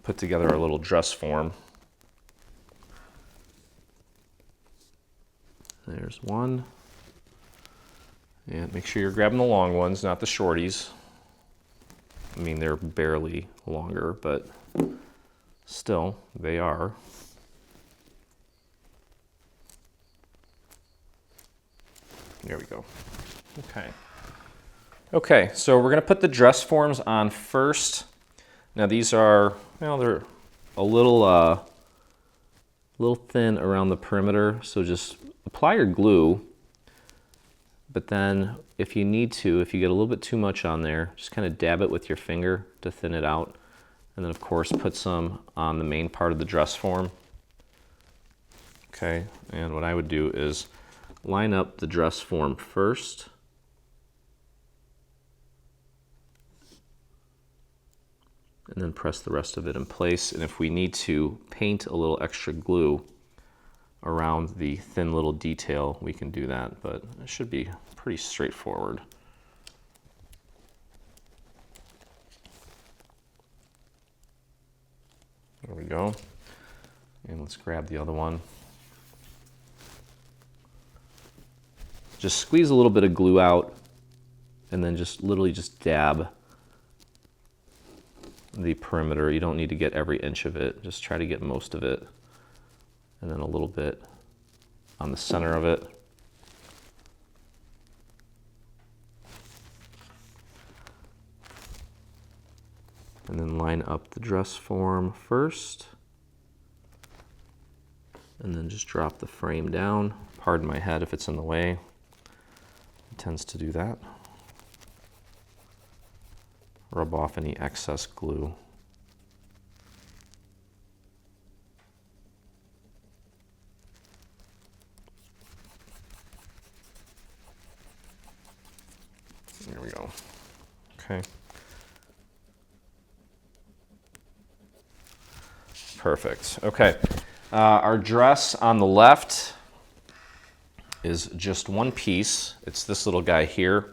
put together our little dress form. There's one. And make sure you're grabbing the long ones, not the shorties. I mean, they're barely longer, but still, they are. There we go. Okay. Okay, so we're going to put the dress forms on first. Now these are, well, they're a little thin around the perimeter, so just apply your glue. But then if you need to, if you get a little bit too much on there, just kind of dab it with your finger to thin it out. And then of course put some on the main part of the dress form. Okay, and what I would do is line up the dress form first. And then press the rest of it in place. And if we need to paint a little extra glue around the thin little detail, we can do that, but it should be pretty straightforward. There we go. And let's grab the other one. Just squeeze a little bit of glue out and then just literally just dab the perimeter. You don't need to get every inch of it. Just try to get most of it. And then a little bit on the center of it. And then line up the dress form first. And then just drop the frame down. Pardon my head if it's in the way. It tends to do that. Rub off any excess glue. There we go. Okay. Perfect. Okay. Our dress on the left is just one piece. It's this little guy here.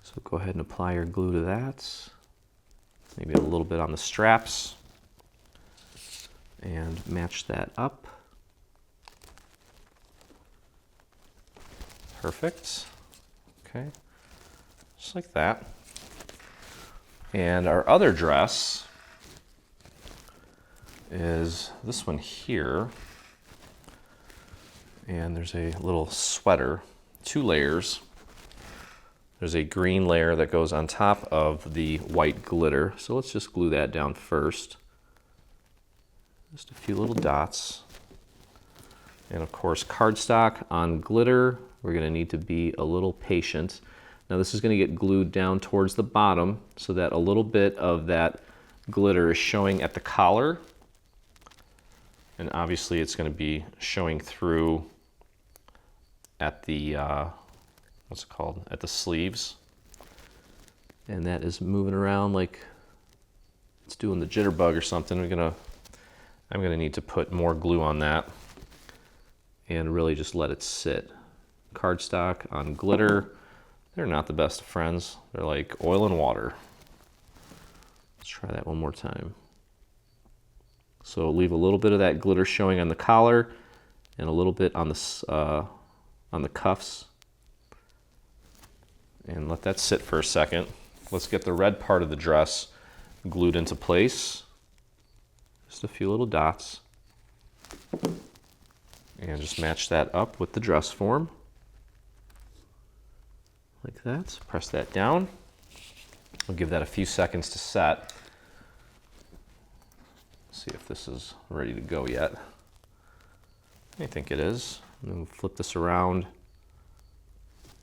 So go ahead and apply your glue to that. Maybe a little bit on the straps. And match that up. Perfect. Okay. Just like that. And our other dress is this one here. And there's a little sweater, 2 layers. There's a green layer that goes on top of the white glitter. So let's just glue that down first. Just a few little dots. And of course, cardstock on glitter. We're going to need to be a little patient. Now this is going to get glued down towards the bottom so that a little bit of that glitter is showing at the collar. And obviously it's going to be showing through at the, what's it called? At the sleeves. And that is moving around like it's doing the jitterbug or something. I'm gonna need to put more glue on that and really just let it sit. Cardstock on glitter, they're not the best of friends. They're like oil and water. Let's try that one more time. So leave a little bit of that glitter showing on the collar and a little bit on the cuffs. and let that sit for a second. Let's get the red part of the dress glued into place. Just a few little dots. And just match that up with the dress form. Like that. Press that down. We'll give that a few seconds to set. See if this is ready to go yet. I think it is. And then we'll flip this around.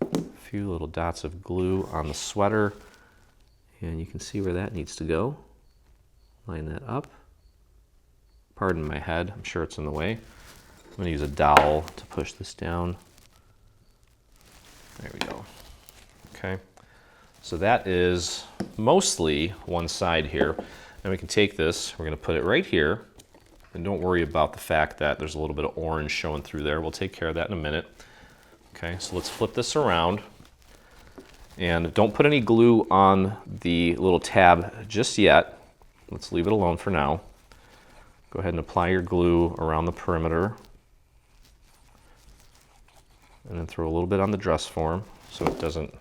A few little dots of glue on the sweater. And you can see where that needs to go. Line that up. Pardon my head, I'm sure it's in the way. I'm going to use a dowel to push this down. There we go. Okay, so that is mostly one side here. And we can take this, we're going to put it right here. And don't worry about the fact that there's a little bit of orange showing through there. We'll take care of that in a minute. Okay, so let's flip this around. And don't put any glue on the little tab just yet. Let's leave it alone for now. Go ahead and apply your glue around the perimeter. And then throw a little bit on the dress form so it doesn't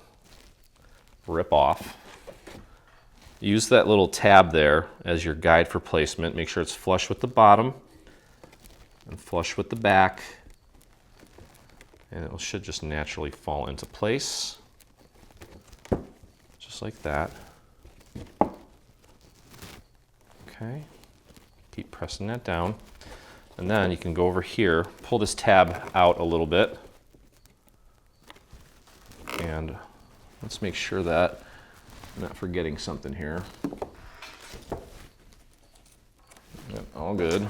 rip off. Use that little tab there as your guide for placement. Make sure it's flush with the bottom and flush with the back. And it should just naturally fall into place. Just like that. Okay. Keep pressing that down. And then you can go over here, pull this tab out a little bit. And let's make sure that I'm not forgetting something here. Yep, all good.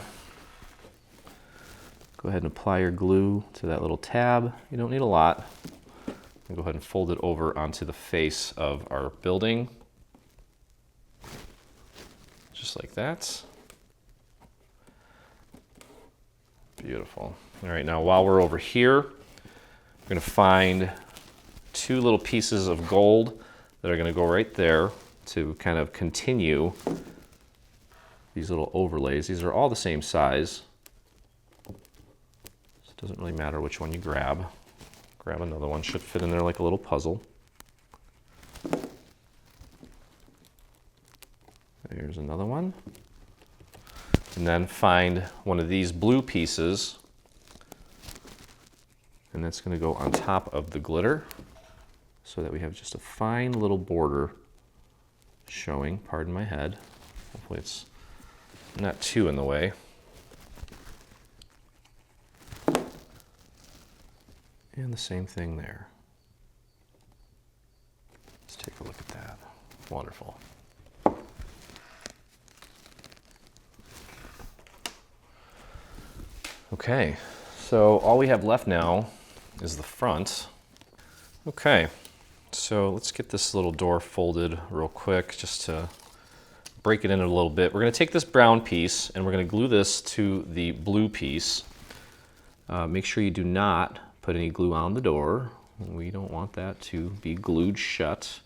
Go ahead and apply your glue to that little tab. You don't need a lot. And go ahead and fold it over onto the face of our building. Just like that. Beautiful. All right, now while we're over here, we're going to find two little pieces of gold that are going to go right there to kind of continue these little overlays. These are all the same size. So it doesn't really matter which one you grab. Grab another one, should fit in there like a little puzzle. Here's another one. And then find one of these blue pieces, and that's going to go on top of the glitter so that we have just a fine little border showing. Pardon my head. Hopefully it's not too in the way. And the same thing there. Let's take a look at that. Wonderful. Okay, so all we have left now is the front. Okay, so let's get this little door folded real quick just to break it in a little bit. We're going to take this brown piece and we're going to glue this to the blue piece. Make sure you do not put any glue on the door. We don't want that to be glued shut.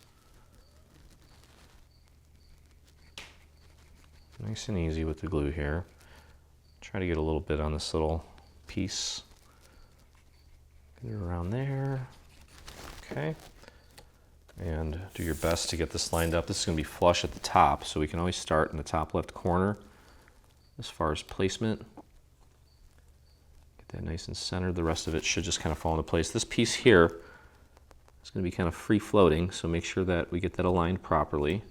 Nice and easy with the glue here. Try to get a little bit on this little piece. Get it around there. Okay. And do your best to get this lined up. This is going to be flush at the top, so we can always start in the top left corner as far as placement. Get that nice and centered. The rest of it should just kind of fall into place. This piece here is going to be kind of free floating, so make sure that we get that aligned properly.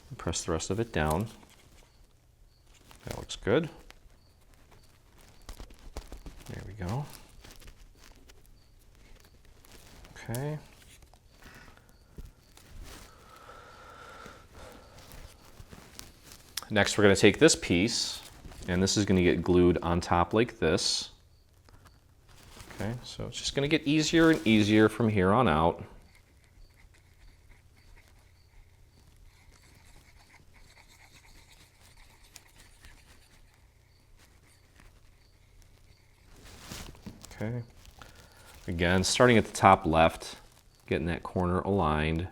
And press the rest of it down. That looks good. There we go. Okay. Next, we're going to take this piece, and this is going to get glued on top like this. Okay, so it's just going to get easier and easier from here on out. Okay. Again, starting at the top left, getting that corner aligned,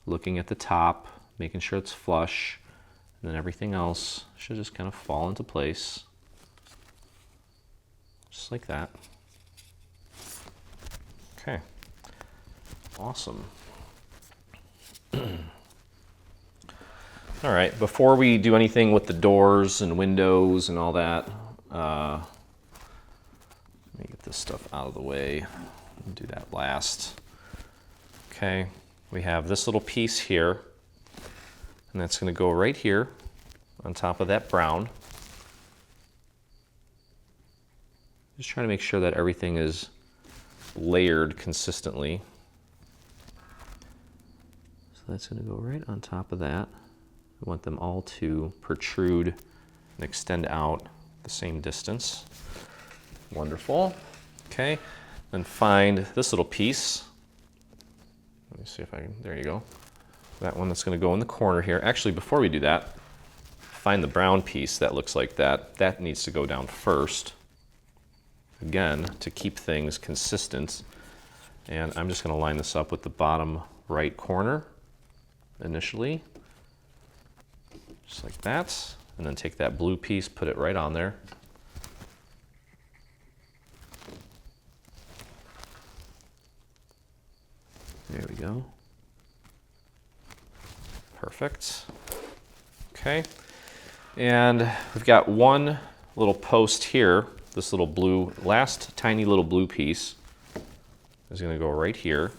looking at the top, making sure it's flush, and then everything else should just kind of fall into place. Just like that. Okay. Awesome. All right, before we do anything with the doors and windows and all that, let me get this stuff out of the way. I'll do that last. Okay, we have this little piece here, and that's going to go right here on top of that brown. Just trying to make sure that everything is layered consistently. So that's going to go right on top of that. I want them all to protrude and extend out the same distance. Wonderful. Okay, then find this little piece. Let me see if I can, there you go. That one that's going to go in the corner here. Actually, before we do that, find the brown piece that looks like that. That needs to go down first. Again, to keep things consistent. And I'm just going to line this up with the bottom right corner initially. Just like that. And then take that blue piece, put it right on there. There we go. Perfect. Okay. And we've got one little post here. This little blue, last tiny little blue piece is going to go right here.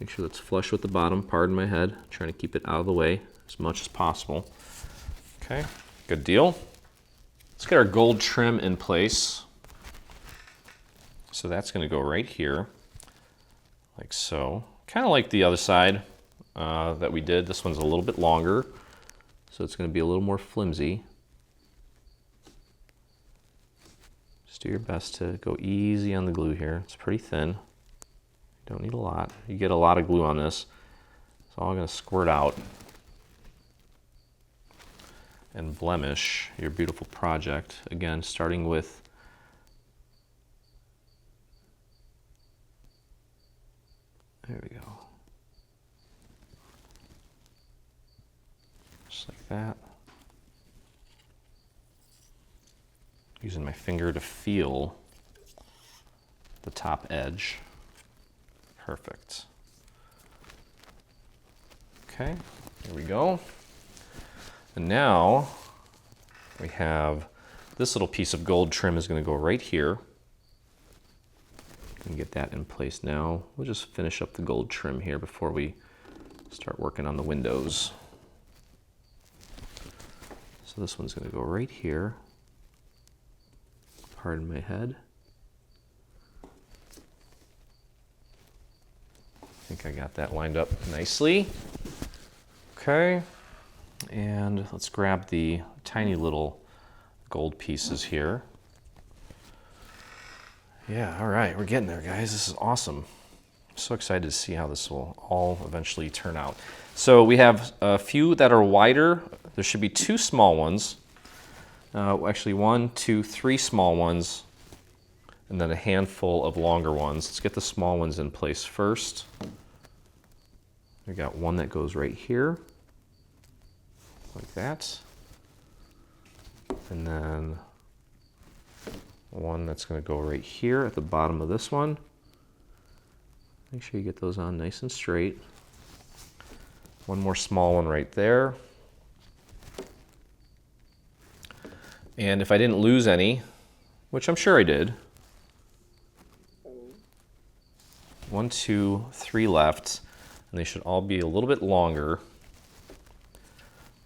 Make sure that's flush with the bottom, pardon my head. Trying to keep it out of the way as much as possible. Okay, good deal. Let's get our gold trim in place. So that's going to go right here, like so. Kind of like the other side that we did. This one's a little bit longer, so it's going to be a little more flimsy. Just do your best to go easy on the glue here. It's pretty thin. You don't need a lot. You get a lot of glue on this. It's all going to squirt out and blemish your beautiful project. Again, starting with there we go. Just like that. Using my finger to feel the top edge. Perfect. Okay, here we go. And now we have this little piece of gold trim is going to go right here. And get that in place now. We'll just finish up the gold trim here before we start working on the windows. So this one's going to go right here. Pardon my head. I think I got that lined up nicely. Okay, and let's grab the tiny little gold pieces here. Yeah, all right, we're getting there, guys. This is awesome. I'm so excited to see how this will all eventually turn out. So we have a few that are wider. There should be two small ones. Actually, 1, 2, 3 small ones, and then a handful of longer ones. Let's get the small ones in place first. We got one that goes right here, like that. And then one that's going to go right here at the bottom of this one. Make sure you get those on nice and straight. One more small one right there. And if I didn't lose any, which I'm sure I did, 1, 2, 3 left, and they should all be a little bit longer.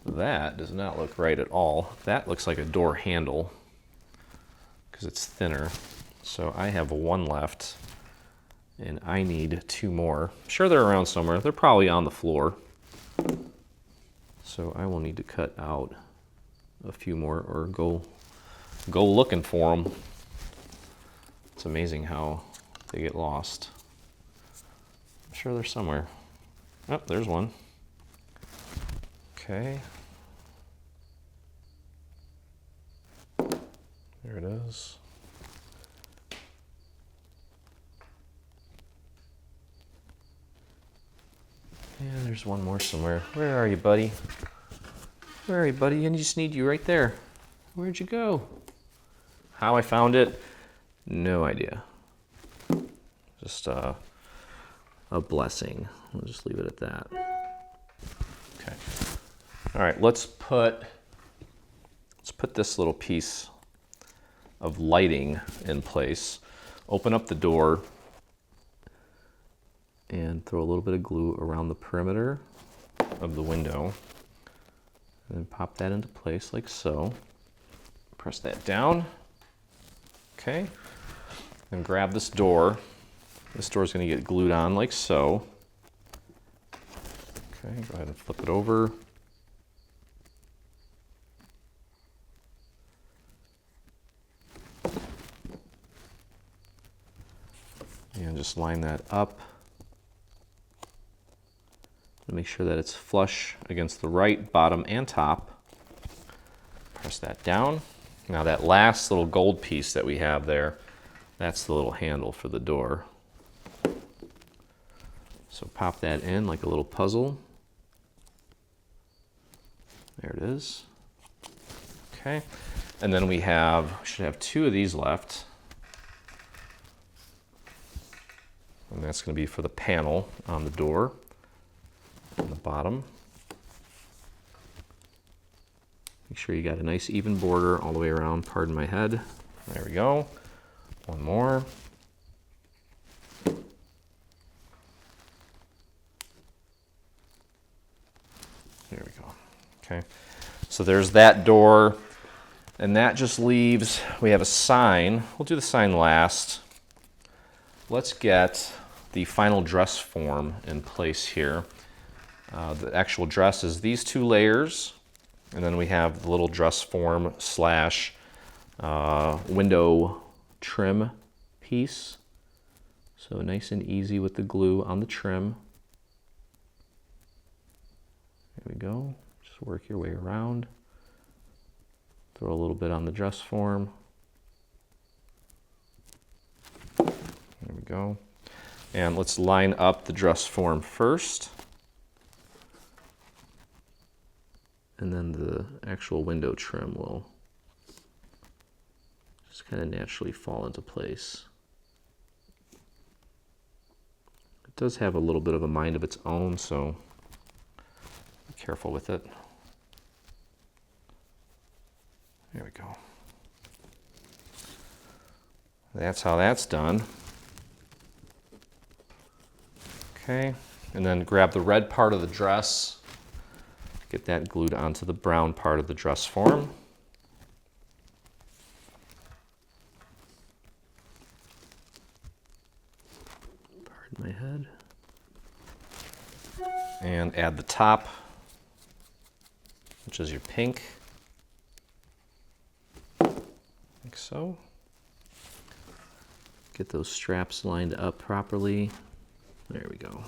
That does not look right at all. That looks like a door handle because it's thinner. So I have 1 left and I need 2 more. I'm sure they're around somewhere. They're probably on the floor. So I will need to cut out a few more or go looking for them. It's amazing how they get lost. I'm sure they're somewhere. Oh, there's one. Okay. There it is. And there's one more somewhere. Where are you, buddy? Where are you, buddy? I just need you right there. Where'd you go? How I found it? No idea. Just a blessing. We'll just leave it at that. Okay. All right, let's put this little piece of lighting in place. Open up the door and throw a little bit of glue around the perimeter of the window. And then pop that into place like so. Press that down. Okay. And grab this door. This door is going to get glued on like so. Okay, go ahead and flip it over. And just line that up. And make sure that it's flush against the right bottom and top. Press that down. Now that last little gold piece that we have there, that's the little handle for the door. So pop that in like a little puzzle. There it is. Okay, and then we should have 2 of these left. And that's going to be for the panel on the door on the bottom. Make sure you got a nice even border all the way around, pardon my head. There we go. One more. There we go. Okay, so there's that door, and that just leaves, we have a sign. We'll do the sign last. Let's get the final dress form in place here. The actual dress is these 2 layers, and then we have the little dress form slash window trim piece. So nice and easy with the glue on the trim. There we go. Just work your way around. Throw a little bit on the dress form. There we go. And let's line up the dress form first. And then the actual window trim will just kind of naturally fall into place. It does have a little bit of a mind of its own, so be careful with it. There we go. That's how that's done. Okay, and then grab the red part of the dress. Get that glued onto the brown part of the dress form. Pardon my head. And add the top, which is your pink, like so. Get those straps lined up properly. There we go.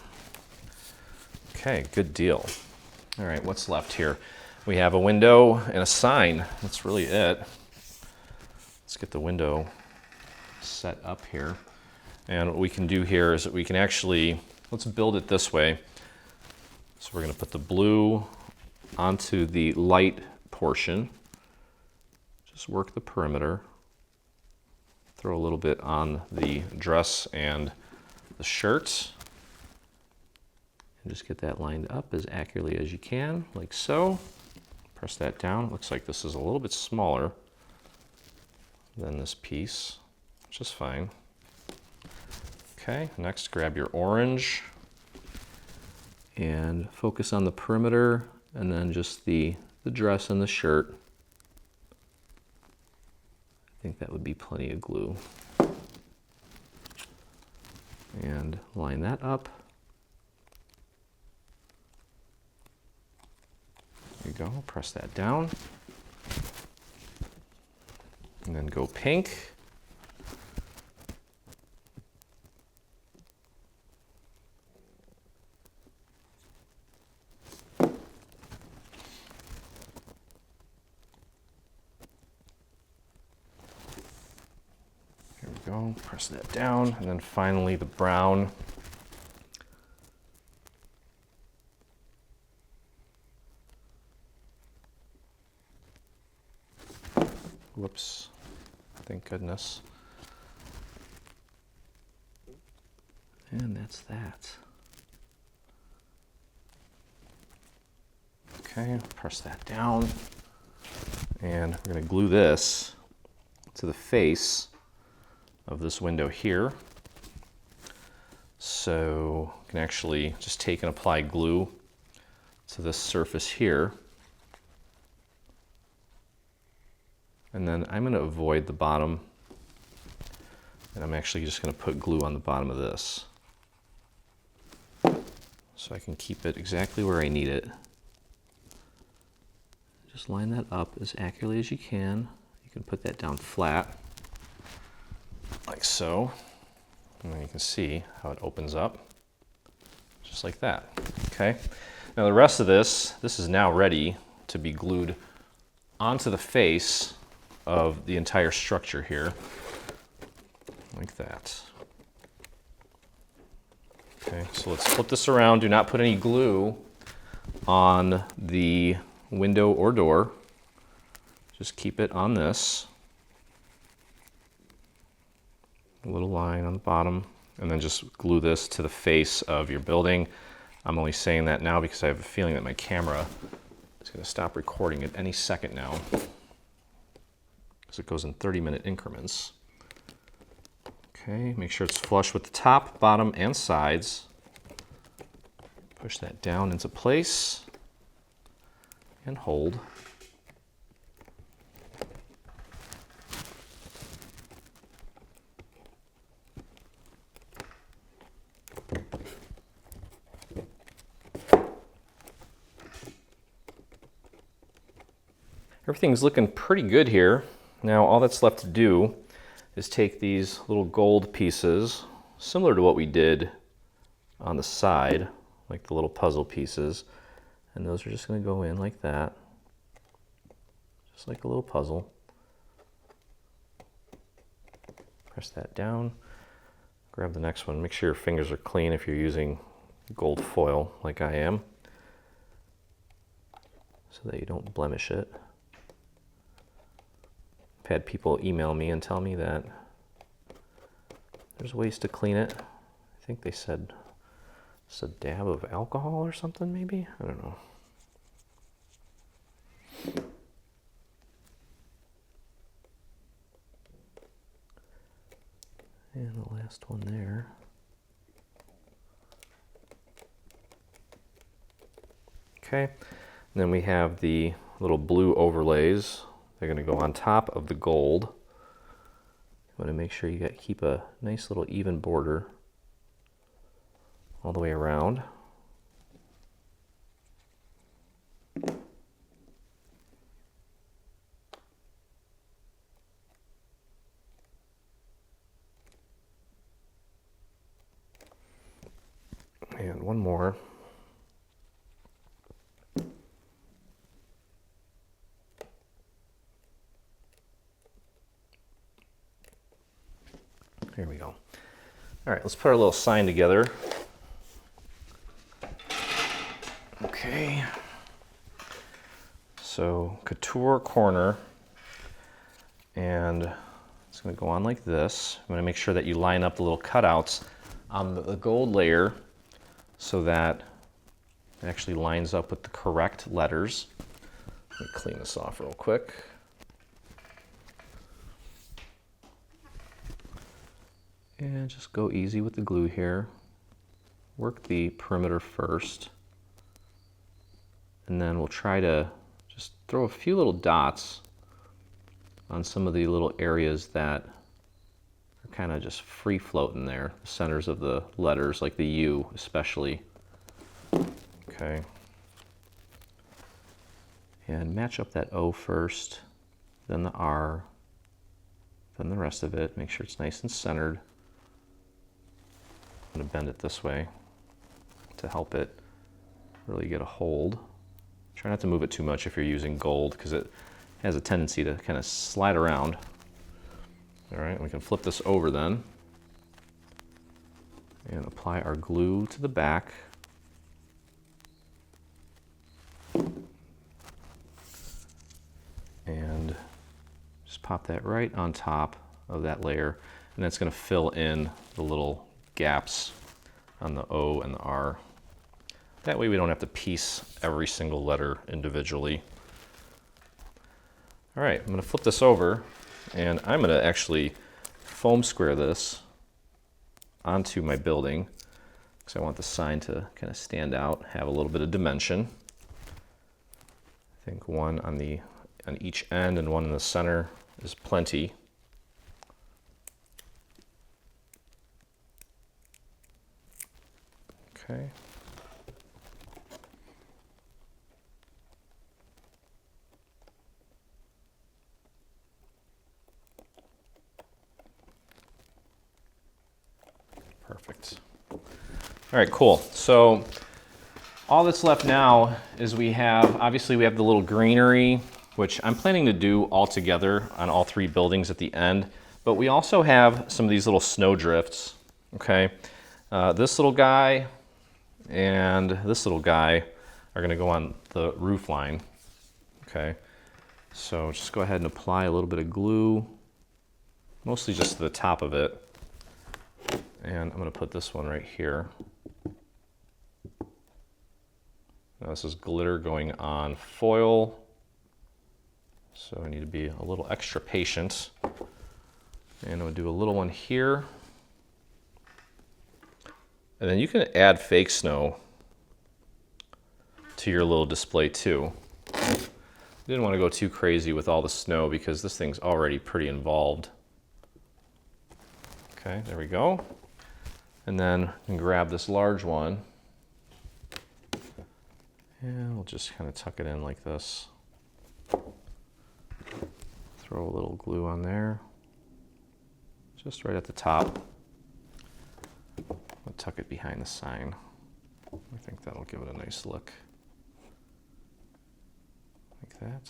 Okay, good deal. All right, what's left here? We have a window and a sign. That's really it. Let's get the window set up here. And what we can do here is that we can actually, let's build it this way. So we're going to put the blue onto the light portion. Just work the perimeter. Throw a little bit on the dress and the shirt. And just get that lined up as accurately as you can, like so. Press that down. It looks like this is a little bit smaller than this piece, which is fine. Okay, next grab your orange and focus on the perimeter and then just the dress and the shirt. I think that would be plenty of glue. And line that up. There you go, press that down. And then go pink. Here we go, press that down. And then finally the brown. Whoops, thank goodness. And that's that. Okay, press that down. And we're going to glue this to the face of this window here. So you can actually just take and apply glue to this surface here. And then I'm going to avoid the bottom, and I'm actually just going to put glue on the bottom of this, so I can keep it exactly where I need it. Just line that up as accurately as you can. You can put that down flat, like so. And then you can see how it opens up, just like that. Okay. Now the rest of this is now ready to be glued onto the face of the entire structure here, like that. Okay, so let's flip this around. Do not put any glue on the window or door. Just keep it on this. A little line on the bottom, and then just glue this to the face of your building. I'm only saying that now because I have a feeling that my camera is going to stop recording at any second now, because it goes in 30-minute increments. Okay, make sure it's flush with the top, bottom, and sides. Push that down into place and hold. Everything's looking pretty good here. Now all that's left to do is take these little gold pieces, similar to what we did on the side, like the little puzzle pieces, and those are just going to go in like that, just like a little puzzle. Press that down, grab the next one. Make sure your fingers are clean if you're using gold foil like I am, so that you don't blemish it. I've had people email me and tell me that there's ways to clean it. I think they said it's a dab of alcohol or something, maybe? I don't know. And the last one there. Okay, and then we have the little blue overlays. They're going to go on top of the gold. You want to make sure you keep a nice little even border all the way around. And one more. There we go. All right, let's put our little sign together. Okay. So Couture corner, and it's going to go on like this. I'm going to make sure that you line up the little cutouts on the gold layer so that it actually lines up with the correct letters. Let me clean this off real quick. And just go easy with the glue here. Work the perimeter first. And then we'll try to just throw a few little dots on some of the little areas that are kind of just free floating there. The centers of the letters, like the U especially. Okay. And match up that O first, then the R, then the rest of it. Make sure it's nice and centered. I'm going to bend it this way to help it really get a hold. Try not to move it too much if you're using gold, because it has a tendency to kind of slide around. All right, we can flip this over then and apply our glue to the back. And just pop that right on top of that layer, and that's going to fill in the little gaps on the O and the R That way we don't have to piece every single letter individually. All right, I'm going to flip this over, and I'm going to actually foam square this onto my building because I want the sign to kind of stand out, have a little bit of dimension. I think one on each end and one in the center is plenty. Okay. Perfect. All right, cool. So all that's left now is obviously we have the little greenery, which I'm planning to do all together on all 3 buildings at the end. But we also have some of these little snow drifts, okay? This little guy and this little guy are gonna go on the roof line, okay? So just go ahead and apply a little bit of glue, mostly just to the top of it. And I'm going to put this one right here. Now this is glitter going on foil, so I need to be a little extra patient. And I'm going to do a little one here. And then you can add fake snow to your little display too. Didn't want to go too crazy with all the snow because this thing's already pretty involved. Okay, there we go. And then you can grab this large one, and we'll just kind of tuck it in like this. Throw a little glue on there, just right at the top. I'll tuck it behind the sign. I think that'll give it a nice look. Like that.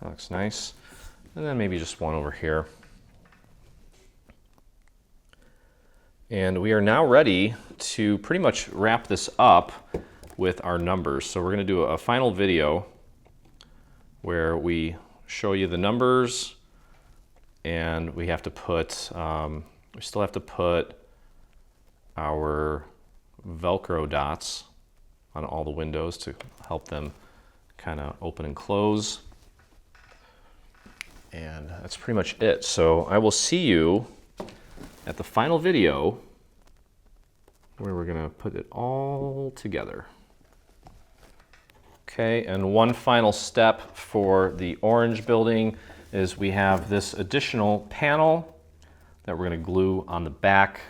That looks nice. And then maybe just one over here. And we are now ready to pretty much wrap this up with our numbers. So we're going to do a final video where we show you the numbers, and we have to put, we still have to put our Velcro dots on all the windows to help them kind of open and close. And that's pretty much it. So I will see you at the final video where we're gonna put it all together. Okay, and one final step for the orange building is we have this additional panel that we're gonna glue on the back.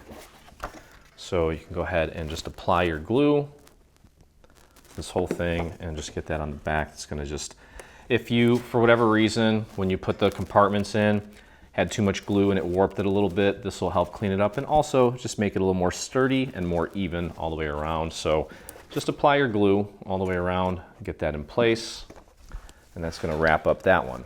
So you can go ahead and just apply your glue, this whole thing, and just get that on the back. It's gonna just, if you, for whatever reason, when you put the compartments in, had too much glue and it warped it a little bit, this will help clean it up and also just make it a little more sturdy and more even all the way around. So just apply your glue all the way around, get that in place, and that's gonna wrap up that one.